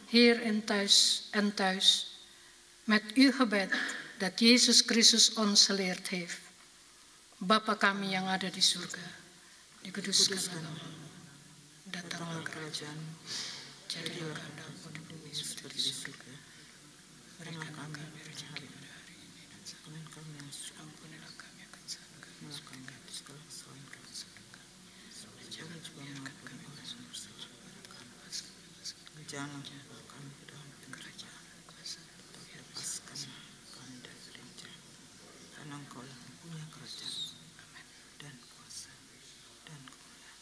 hier en thuis met uw gebed dat Yesus Kristus ons geleerd heeft. Bapa kami yang ada di surga, dikuduskanlah namamu, datanglah kerajaan-Mu, jadilah kehendak-Mu di bumi seperti di surga. Berikanlah kami rezeki pada hari ini dan saat kami yang ampunilah kami akan salah kami, segala kesalahan kami. Jangan biarkan kami masuk jangan kami ke dalam kerajaan, lepaskan kami dari gereja, karena Engkau yang punya kerajaan dan kuasa dan kemuliaan.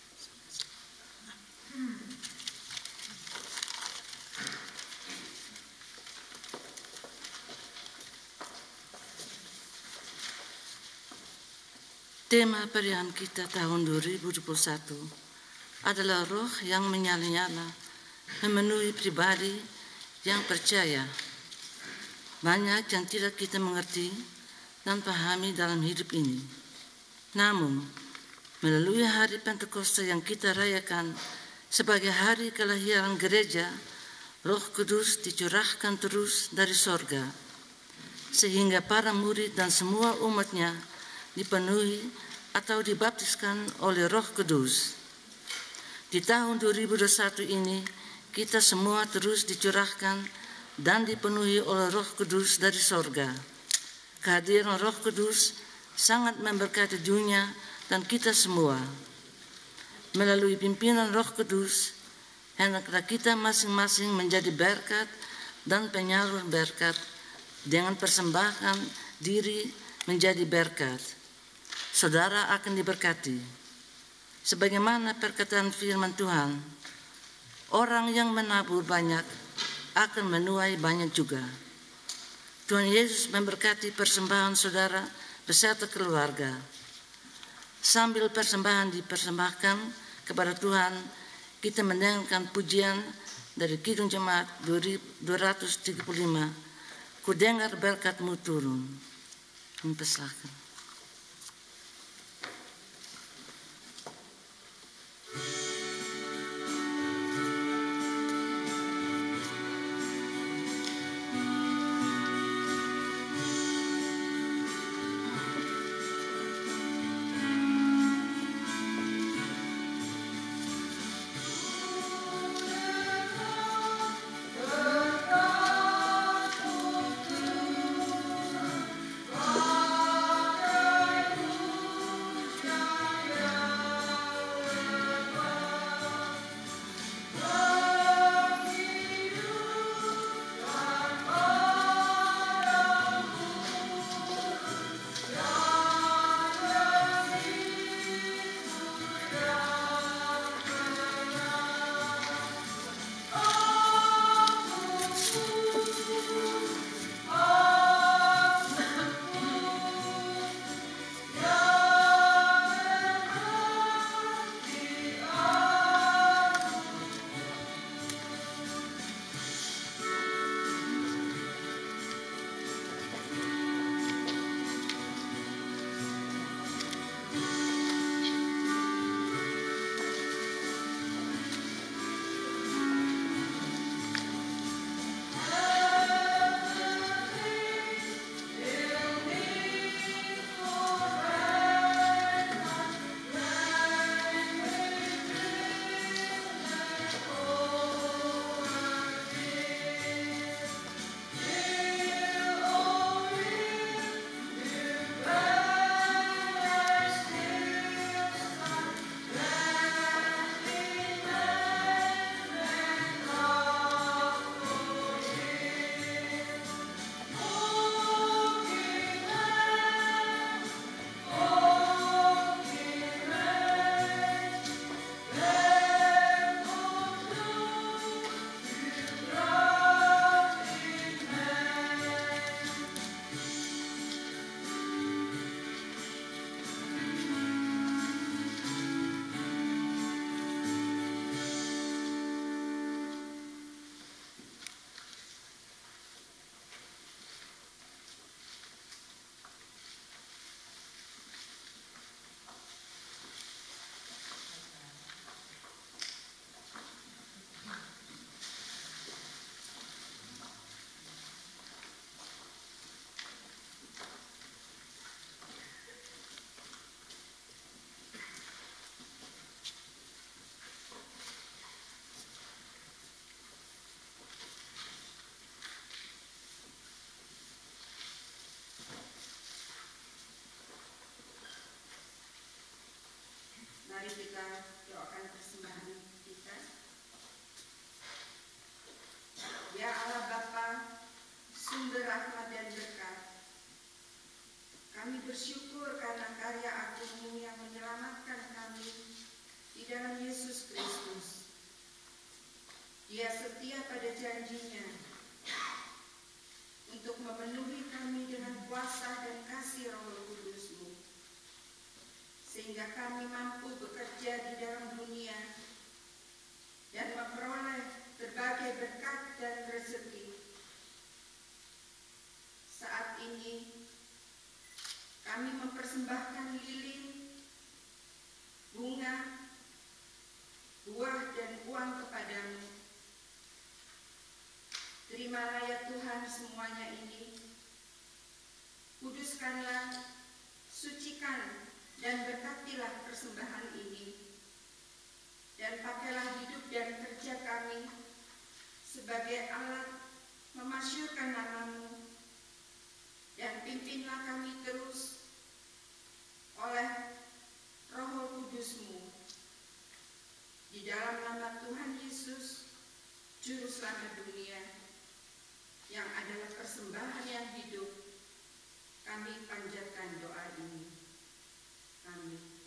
Tema perayaan kita tahun 2021 adalah roh yang menyala-nyala memenuhi pribadi yang percaya. Banyak yang tidak kita mengerti dan pahami dalam hidup ini. Namun, melalui hari Pentakosta yang kita rayakan sebagai hari kelahiran gereja, Roh Kudus dicurahkan terus dari sorga, sehingga para murid dan semua umatnya dipenuhi atau dibaptiskan oleh Roh Kudus. Di tahun 2021 ini, kita semua terus dicurahkan dan dipenuhi oleh Roh Kudus dari sorga. Kehadiran Roh Kudus sangat memberkati dunia dan kita semua. Melalui pimpinan Roh Kudus, hendaklah kita masing-masing menjadi berkat dan penyalur berkat dengan persembahan diri menjadi berkat. Saudara akan diberkati. Sebagaimana perkataan firman Tuhan, orang yang menabur banyak akan menuai banyak juga. Tuhan Yesus memberkati persembahan saudara beserta keluarga. Sambil persembahan dipersembahkan kepada Tuhan, kita mendengarkan pujian dari Kidung Jemaat 235. Ku dengar berkat-Mu turun. Mempersilahkan. Mari kita doakan persembahan kita. Ya Allah Bapa, sumber rahmat dan berkat, kami bersyukur karena karya agung-Mu yang menyelamatkan kami di dalam Yesus Kristus. Dia setia pada janjinya untuk memenuhi kami dengan kuasa dan kasih Roh Kudus-Mu. bekerja di dalam dunia dan memperoleh berbagai berkat dan rezeki. Saat ini kami mempersembahkan lilin, bunga, buah dan uang kepadamu. Terimalah ya Tuhan semuanya ini. Kuduskanlah, sucikan, dan berkatilah persembahan ini. Dan pakailah hidup dan kerja kami sebagai alat memasyurkan nama-Mu. Dan pimpinlah kami terus oleh Roh Kudus-Mu. Di dalam nama Tuhan Yesus, Juru Selamat dunia, yang adalah persembahan yang hidup, kami panjatkan doa ini. Amin.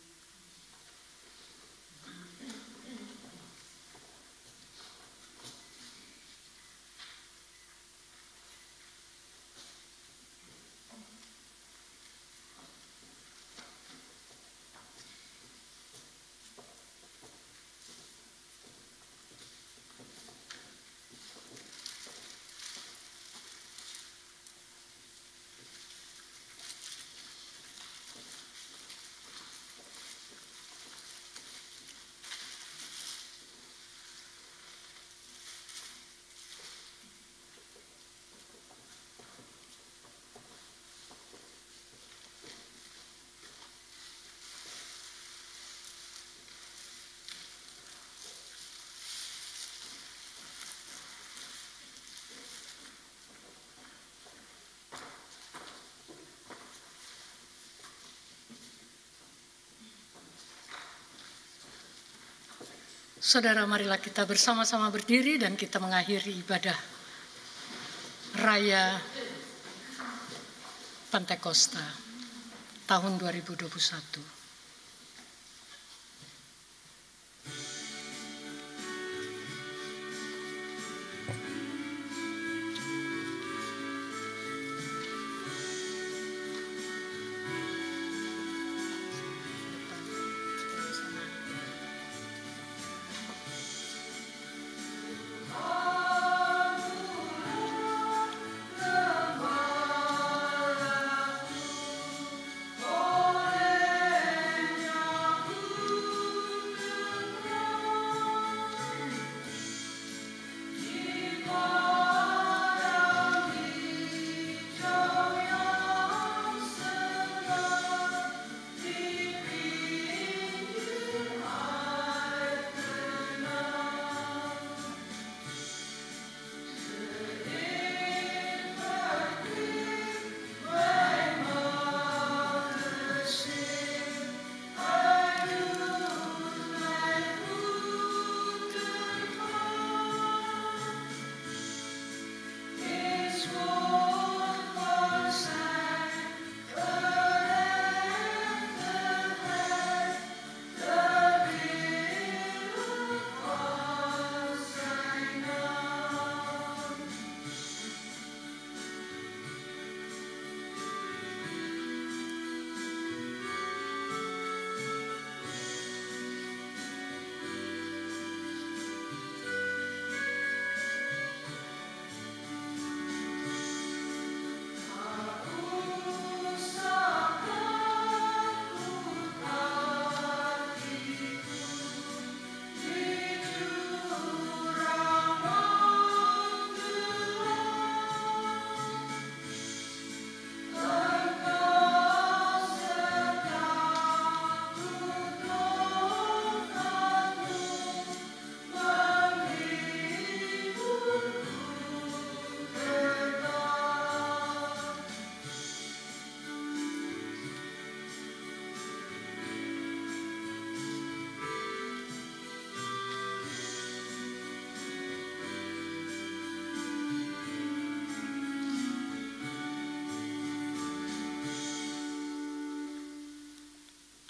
Saudara, marilah kita bersama-sama berdiri dan kita mengakhiri ibadah Raya Pentakosta tahun 2021.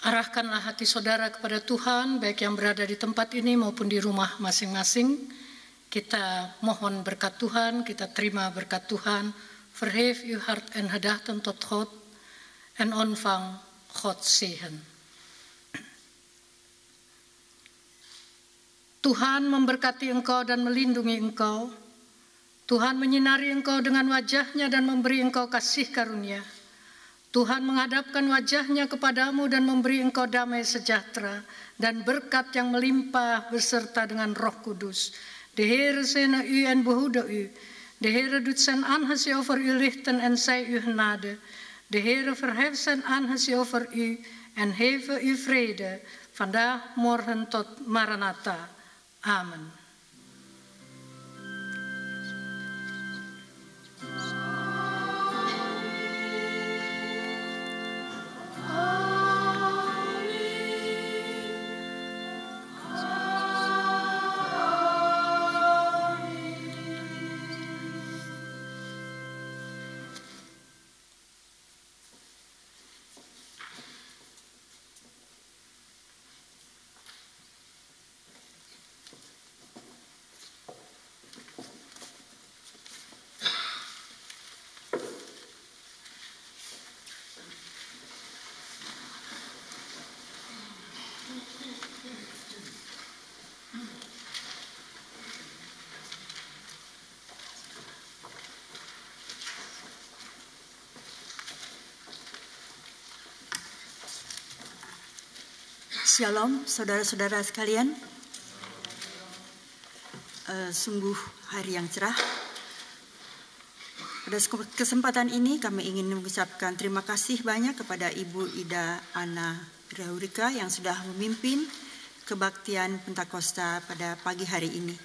Arahkanlah hati saudara kepada Tuhan, baik yang berada di tempat ini maupun di rumah masing-masing. Kita mohon berkat Tuhan, kita terima berkat Tuhan. Verhef uw hart en gedachten tot God en ontvang Gods zegen. Tuhan memberkati engkau dan melindungi engkau. Tuhan menyinari engkau dengan wajah-Nya dan memberi engkau kasih karunia. Tuhan menghadapkan wajah-Nya kepadamu dan memberi engkau damai sejahtera dan berkat yang melimpah beserta dengan Roh Kudus. De Heere zijne u en behoede u. De Heere doet zijn aangezicht over u lichten en zij u genade. De Heere verheft zijn aangezicht over u en geeft u vrede, vandaag, morgen tot Maranatha. Amen. Shalom, saudara-saudara sekalian. Sungguh hari yang cerah. Pada kesempatan ini kami ingin mengucapkan terima kasih banyak kepada Ibu Ida Ana Raurika yang sudah memimpin kebaktian Pentakosta pada pagi hari ini.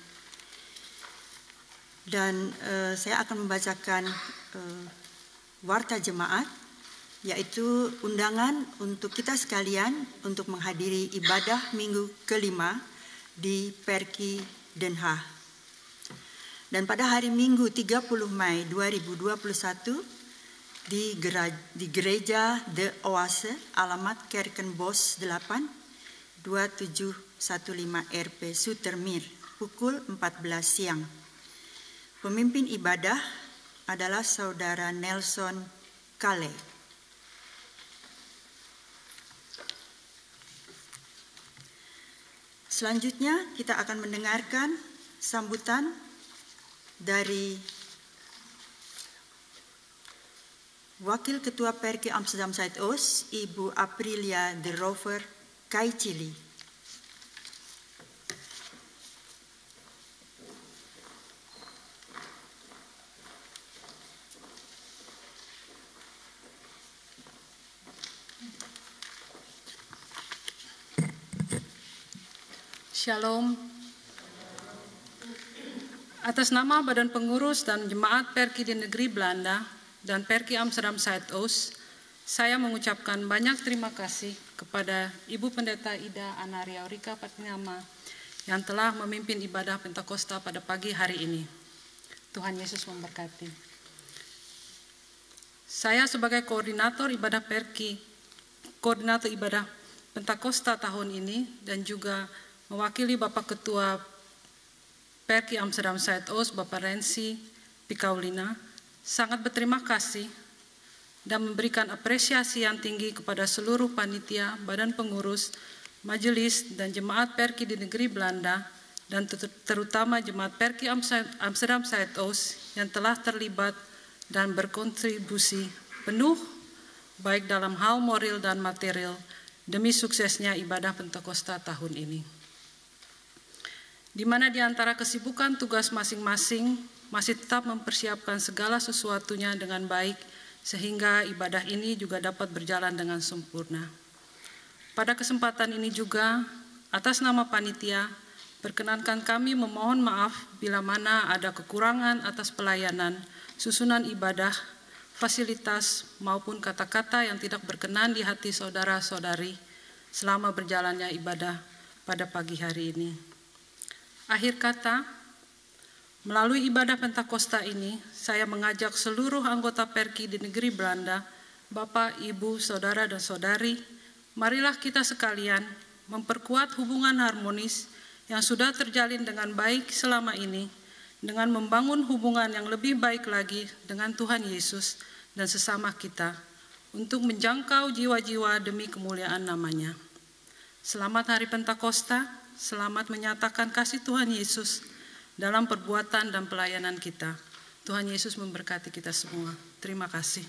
Dan saya akan membacakan warta jemaat, yaitu undangan untuk kita sekalian untuk menghadiri ibadah minggu kelima di Perki Den Haag. Dan pada hari Minggu 30 Mei 2021 di Gereja De Oase, alamat Kerkenbos 8, 2715 RP Sutermeer, pukul 14 siang. Pemimpin ibadah adalah Saudara Nelson Kale. Selanjutnya kita akan mendengarkan sambutan dari Wakil Ketua Perki Amsterdam Zuidoost, Ibu Aprilia de Rover Kaicili. Shalom. Atas nama Badan Pengurus dan Jemaat Perki di Negeri Belanda dan Perki Amsterdam Zuidoost, saya mengucapkan banyak terima kasih kepada Ibu Pendeta Ida Ana Raurika Patinama yang telah memimpin ibadah Pentakosta pada pagi hari ini. Tuhan Yesus memberkati. Saya sebagai koordinator ibadah Perki, koordinator ibadah Pentakosta tahun ini dan juga mewakili Bapak Ketua Perki Amsterdam Zuidoost, Bapak Rensi Pikaulina, sangat berterima kasih dan memberikan apresiasi yang tinggi kepada seluruh panitia, badan pengurus, majelis, dan jemaat Perki di negeri Belanda, dan terutama jemaat Perki Amsterdam Zuidoost yang telah terlibat dan berkontribusi penuh, baik dalam hal moral dan material, demi suksesnya ibadah Pentakosta tahun ini. Di mana di antara kesibukan tugas masing-masing masih tetap mempersiapkan segala sesuatunya dengan baik sehingga ibadah ini juga dapat berjalan dengan sempurna. Pada kesempatan ini juga, atas nama panitia, perkenankan kami memohon maaf bila mana ada kekurangan atas pelayanan, susunan ibadah, fasilitas maupun kata-kata yang tidak berkenan di hati saudara-saudari selama berjalannya ibadah pada pagi hari ini. Akhir kata, melalui ibadah Pentakosta ini, saya mengajak seluruh anggota Perki di negeri Belanda, Bapak, Ibu, Saudara, dan Saudari, marilah kita sekalian memperkuat hubungan harmonis yang sudah terjalin dengan baik selama ini, dengan membangun hubungan yang lebih baik lagi dengan Tuhan Yesus dan sesama kita, untuk menjangkau jiwa-jiwa demi kemuliaan namanya. Selamat Hari Pentakosta. selamat menyatakan kasih Tuhan Yesus dalam perbuatan dan pelayanan kita. Tuhan Yesus memberkati kita semua. Terima kasih.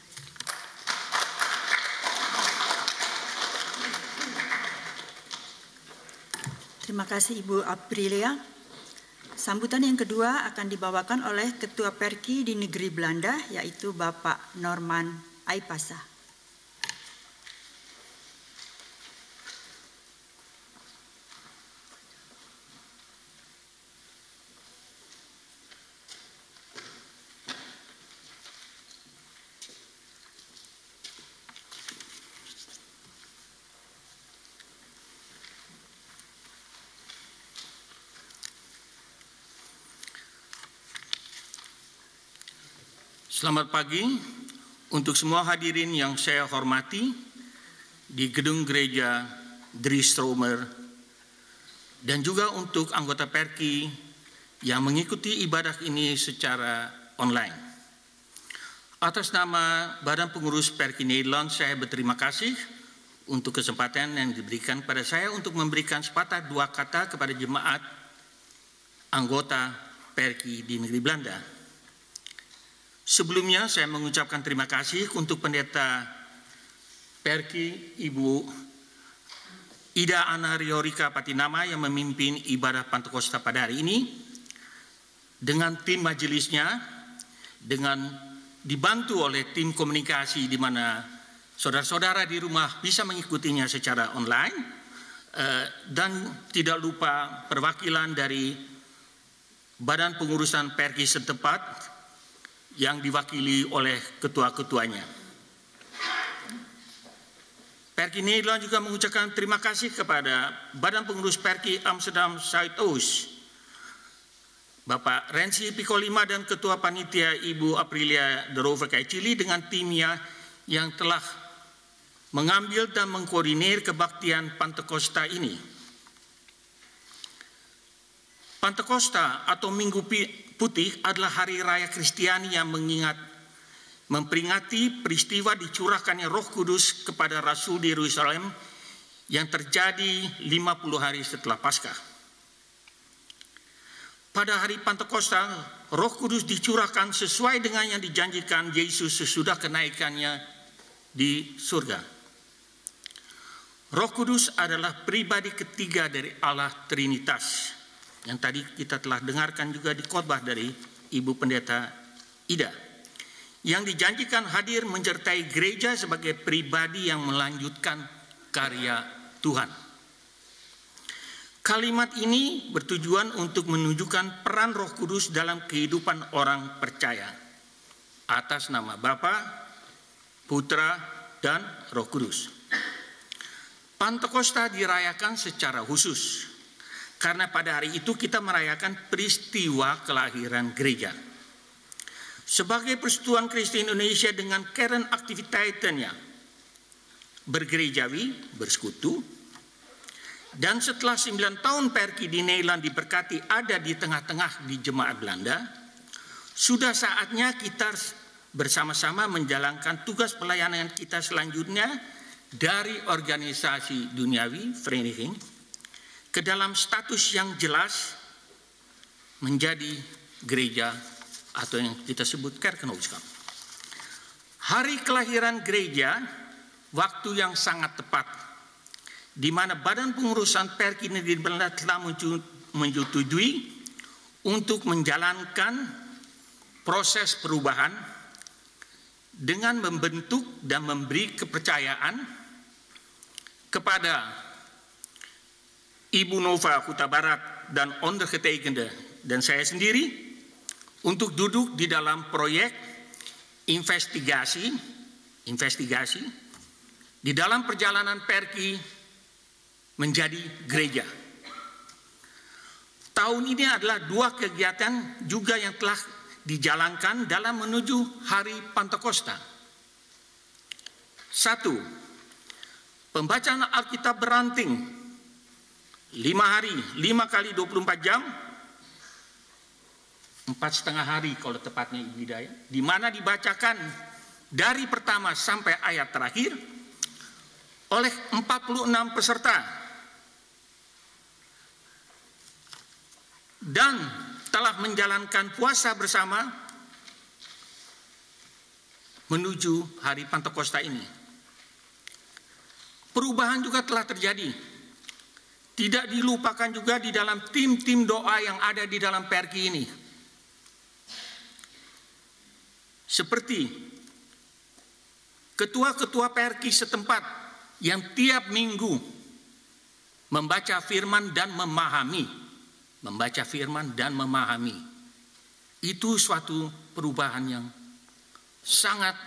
Terima kasih Ibu Aprilia. Sambutan yang kedua akan dibawakan oleh Ketua Perki di Negeri Belanda, yaitu Bapak Norman Aipasa. Selamat pagi untuk semua hadirin yang saya hormati di gedung gereja Dries Stromer, dan juga untuk anggota Perki yang mengikuti ibadah ini secara online. Atas nama Badan Pengurus Perki Nederland, saya berterima kasih untuk kesempatan yang diberikan pada saya untuk memberikan sepatah dua kata kepada jemaat anggota Perki di Negeri Belanda. Sebelumnya saya mengucapkan terima kasih untuk pendeta Perki Ibu Ida Ana Riorika Patinama yang memimpin ibadah Pantekosta pada hari ini dengan tim majelisnya, dengan dibantu oleh tim komunikasi di mana saudara-saudara di rumah bisa mengikutinya secara online, dan tidak lupa perwakilan dari Badan Pengurusan Perki setempat yang diwakili oleh ketua-ketuanya. Perki Nederland juga mengucapkan terima kasih kepada Badan Pengurus Perki Amsterdam Zuidoost, Bapak Rensi Pikolima dan Ketua Panitia Ibu Aprilia de Rover-Kaicili dengan timnya yang telah mengambil dan mengkoordinir kebaktian Pantekosta ini. Pantekosta atau Minggu Putih adalah hari raya Kristiani yang memperingati peristiwa dicurahkannya Roh Kudus kepada Rasul di Yerusalem yang terjadi 50 hari setelah Paskah. Pada hari Pantekosta, Roh Kudus dicurahkan sesuai dengan yang dijanjikan Yesus sesudah kenaikannya di surga. Roh Kudus adalah pribadi ketiga dari Allah Trinitas, yang tadi kita telah dengarkan juga di khotbah dari Ibu Pendeta Ida, yang dijanjikan hadir menyertai gereja sebagai pribadi yang melanjutkan karya Tuhan. Kalimat ini bertujuan untuk menunjukkan peran Roh Kudus dalam kehidupan orang percaya atas nama Bapa, Putra, dan Roh Kudus. Pantekosta dirayakan secara khusus karena pada hari itu kita merayakan peristiwa kelahiran gereja. Sebagai Persekutuan Kristen Indonesia dengan kern aktiviteitnya bergerejawi, bersekutu, dan setelah 9 tahun Perki di Nederland diberkati ada di tengah-tengah di jemaat Belanda, sudah saatnya kita bersama-sama menjalankan tugas pelayanan kita selanjutnya dari organisasi duniawi, vereniging, ke dalam status yang jelas menjadi gereja atau yang kita sebut kerkenootschap. Hari kelahiran gereja, waktu yang sangat tepat, di mana Badan Pengurusan Perki Negeri Belanda telah menyetujui untuk menjalankan proses perubahan dengan membentuk dan memberi kepercayaan kepada Ibu Nova Huta Barat dan ondergetekende dan saya sendiri untuk duduk di dalam proyek investigasi di dalam perjalanan Perki menjadi gereja. Tahun ini adalah 2 kegiatan juga yang telah dijalankan dalam menuju hari Pantekosta. 1. Pembacaan Alkitab beranting 5 hari, 5 kali 24 jam, 4,5 hari kalau tepatnya Ibu Hidayah, di mana dibacakan dari pertama sampai ayat terakhir oleh 46 peserta. dan telah menjalankan puasa bersama menuju hari Pentakosta ini. Perubahan juga telah terjadi. Tidak dilupakan juga di dalam tim-tim doa yang ada di dalam Perki ini. Seperti ketua-ketua Perki setempat yang tiap minggu membaca firman dan memahami. Membaca firman dan memahami. Itu suatu perubahan yang sangat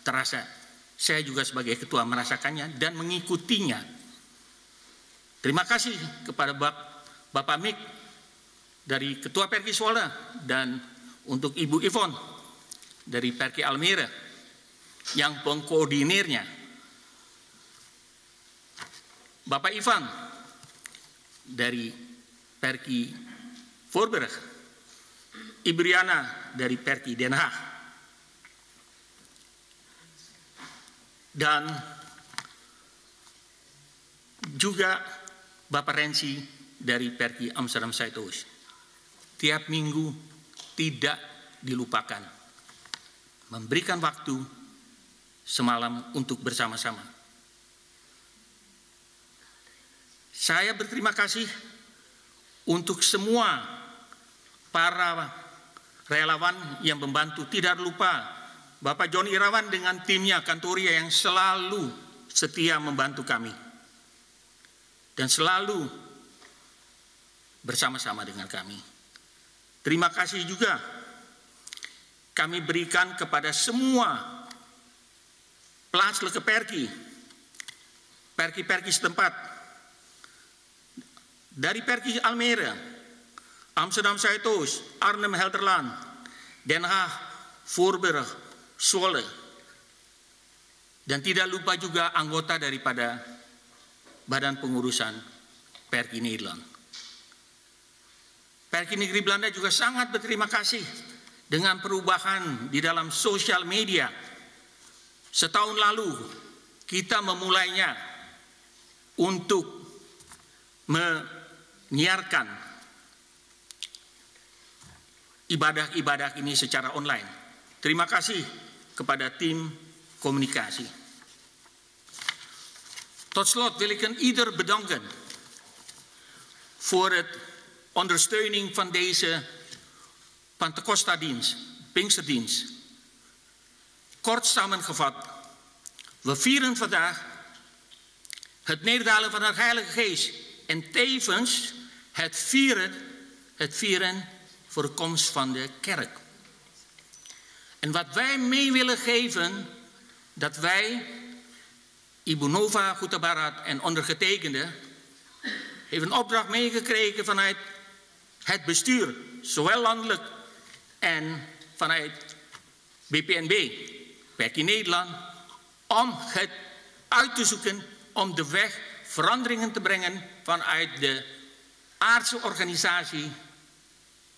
terasa. Saya juga sebagai ketua merasakannya dan mengikutinya. Terima kasih kepada Bapak Mik dari Ketua Perki Zwolle dan untuk Ibu Yvonne dari Perki Almere yang mengkoordinirnya. Bapak Ivan dari Perki Voorburg, Ibu Riana dari Perki Den Haag, dan juga Bapak Rensi dari Perki Amsterdam Zuidoost. Tiap minggu tidak dilupakan memberikan waktu semalam untuk bersama-sama. Saya berterima kasih untuk semua para relawan yang membantu. Tidak lupa Bapak John Irawan dengan timnya Kantoria yang selalu setia membantu kami dan selalu bersama-sama dengan kami. Terima kasih juga kami berikan kepada semua plaatselijke Perki, Perki-Perki setempat, dari Perki Almere, Amsterdam Zuidoost, Arnhem Gelderland, Den Haag, Voorburg, Zwolle. Dan tidak lupa juga anggota daripada Badan Pengurusan Perki Nederland. Perki Negeri Belanda juga sangat berterima kasih dengan perubahan di dalam sosial media. Setahun lalu kita memulainya untuk menyiarkan ibadah-ibadah ini secara online. Terima kasih kepada tim komunikasi. Tot slot wil ik ieder bedanken voor het ondersteuning van deze Pantecosta-dienst, Pinksterdienst. Kort samengevat, we vieren vandaag het nederdalen van de Heilige Geest en tevens het vieren voor de komst van de kerk. En wat wij mee willen geven, dat wij, Ibu Nova Huta-Barat en ondergetekende, heeft een opdracht meegekregen vanuit het bestuur, zowel landelijk en vanuit BPNB, Perki Nederland, om het uit te zoeken, om de weg veranderingen te brengen vanuit de aardse organisatie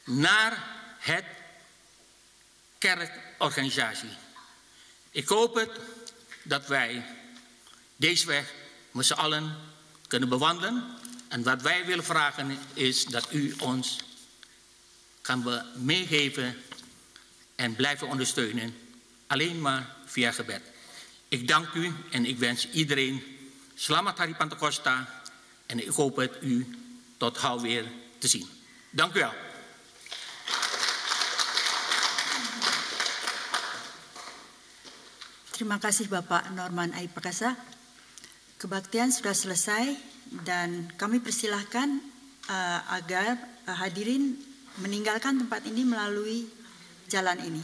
naar het kerkorganisatie. Ik hoop het dat wij deze weg met z'n allen kunnen bewandelen. En wat wij willen vragen is dat u ons kan meegeven en blijven ondersteunen. Alleen maar via gebed. Ik dank u en ik wens iedereen Selamat Hari Pantecosta. En ik hoop het u tot gauw weer te zien. Dank u wel. Terima kasih Bapak Norman Aipakasa. Kebaktian sudah selesai dan kami persilahkan agar hadirin meninggalkan tempat ini melalui jalan ini.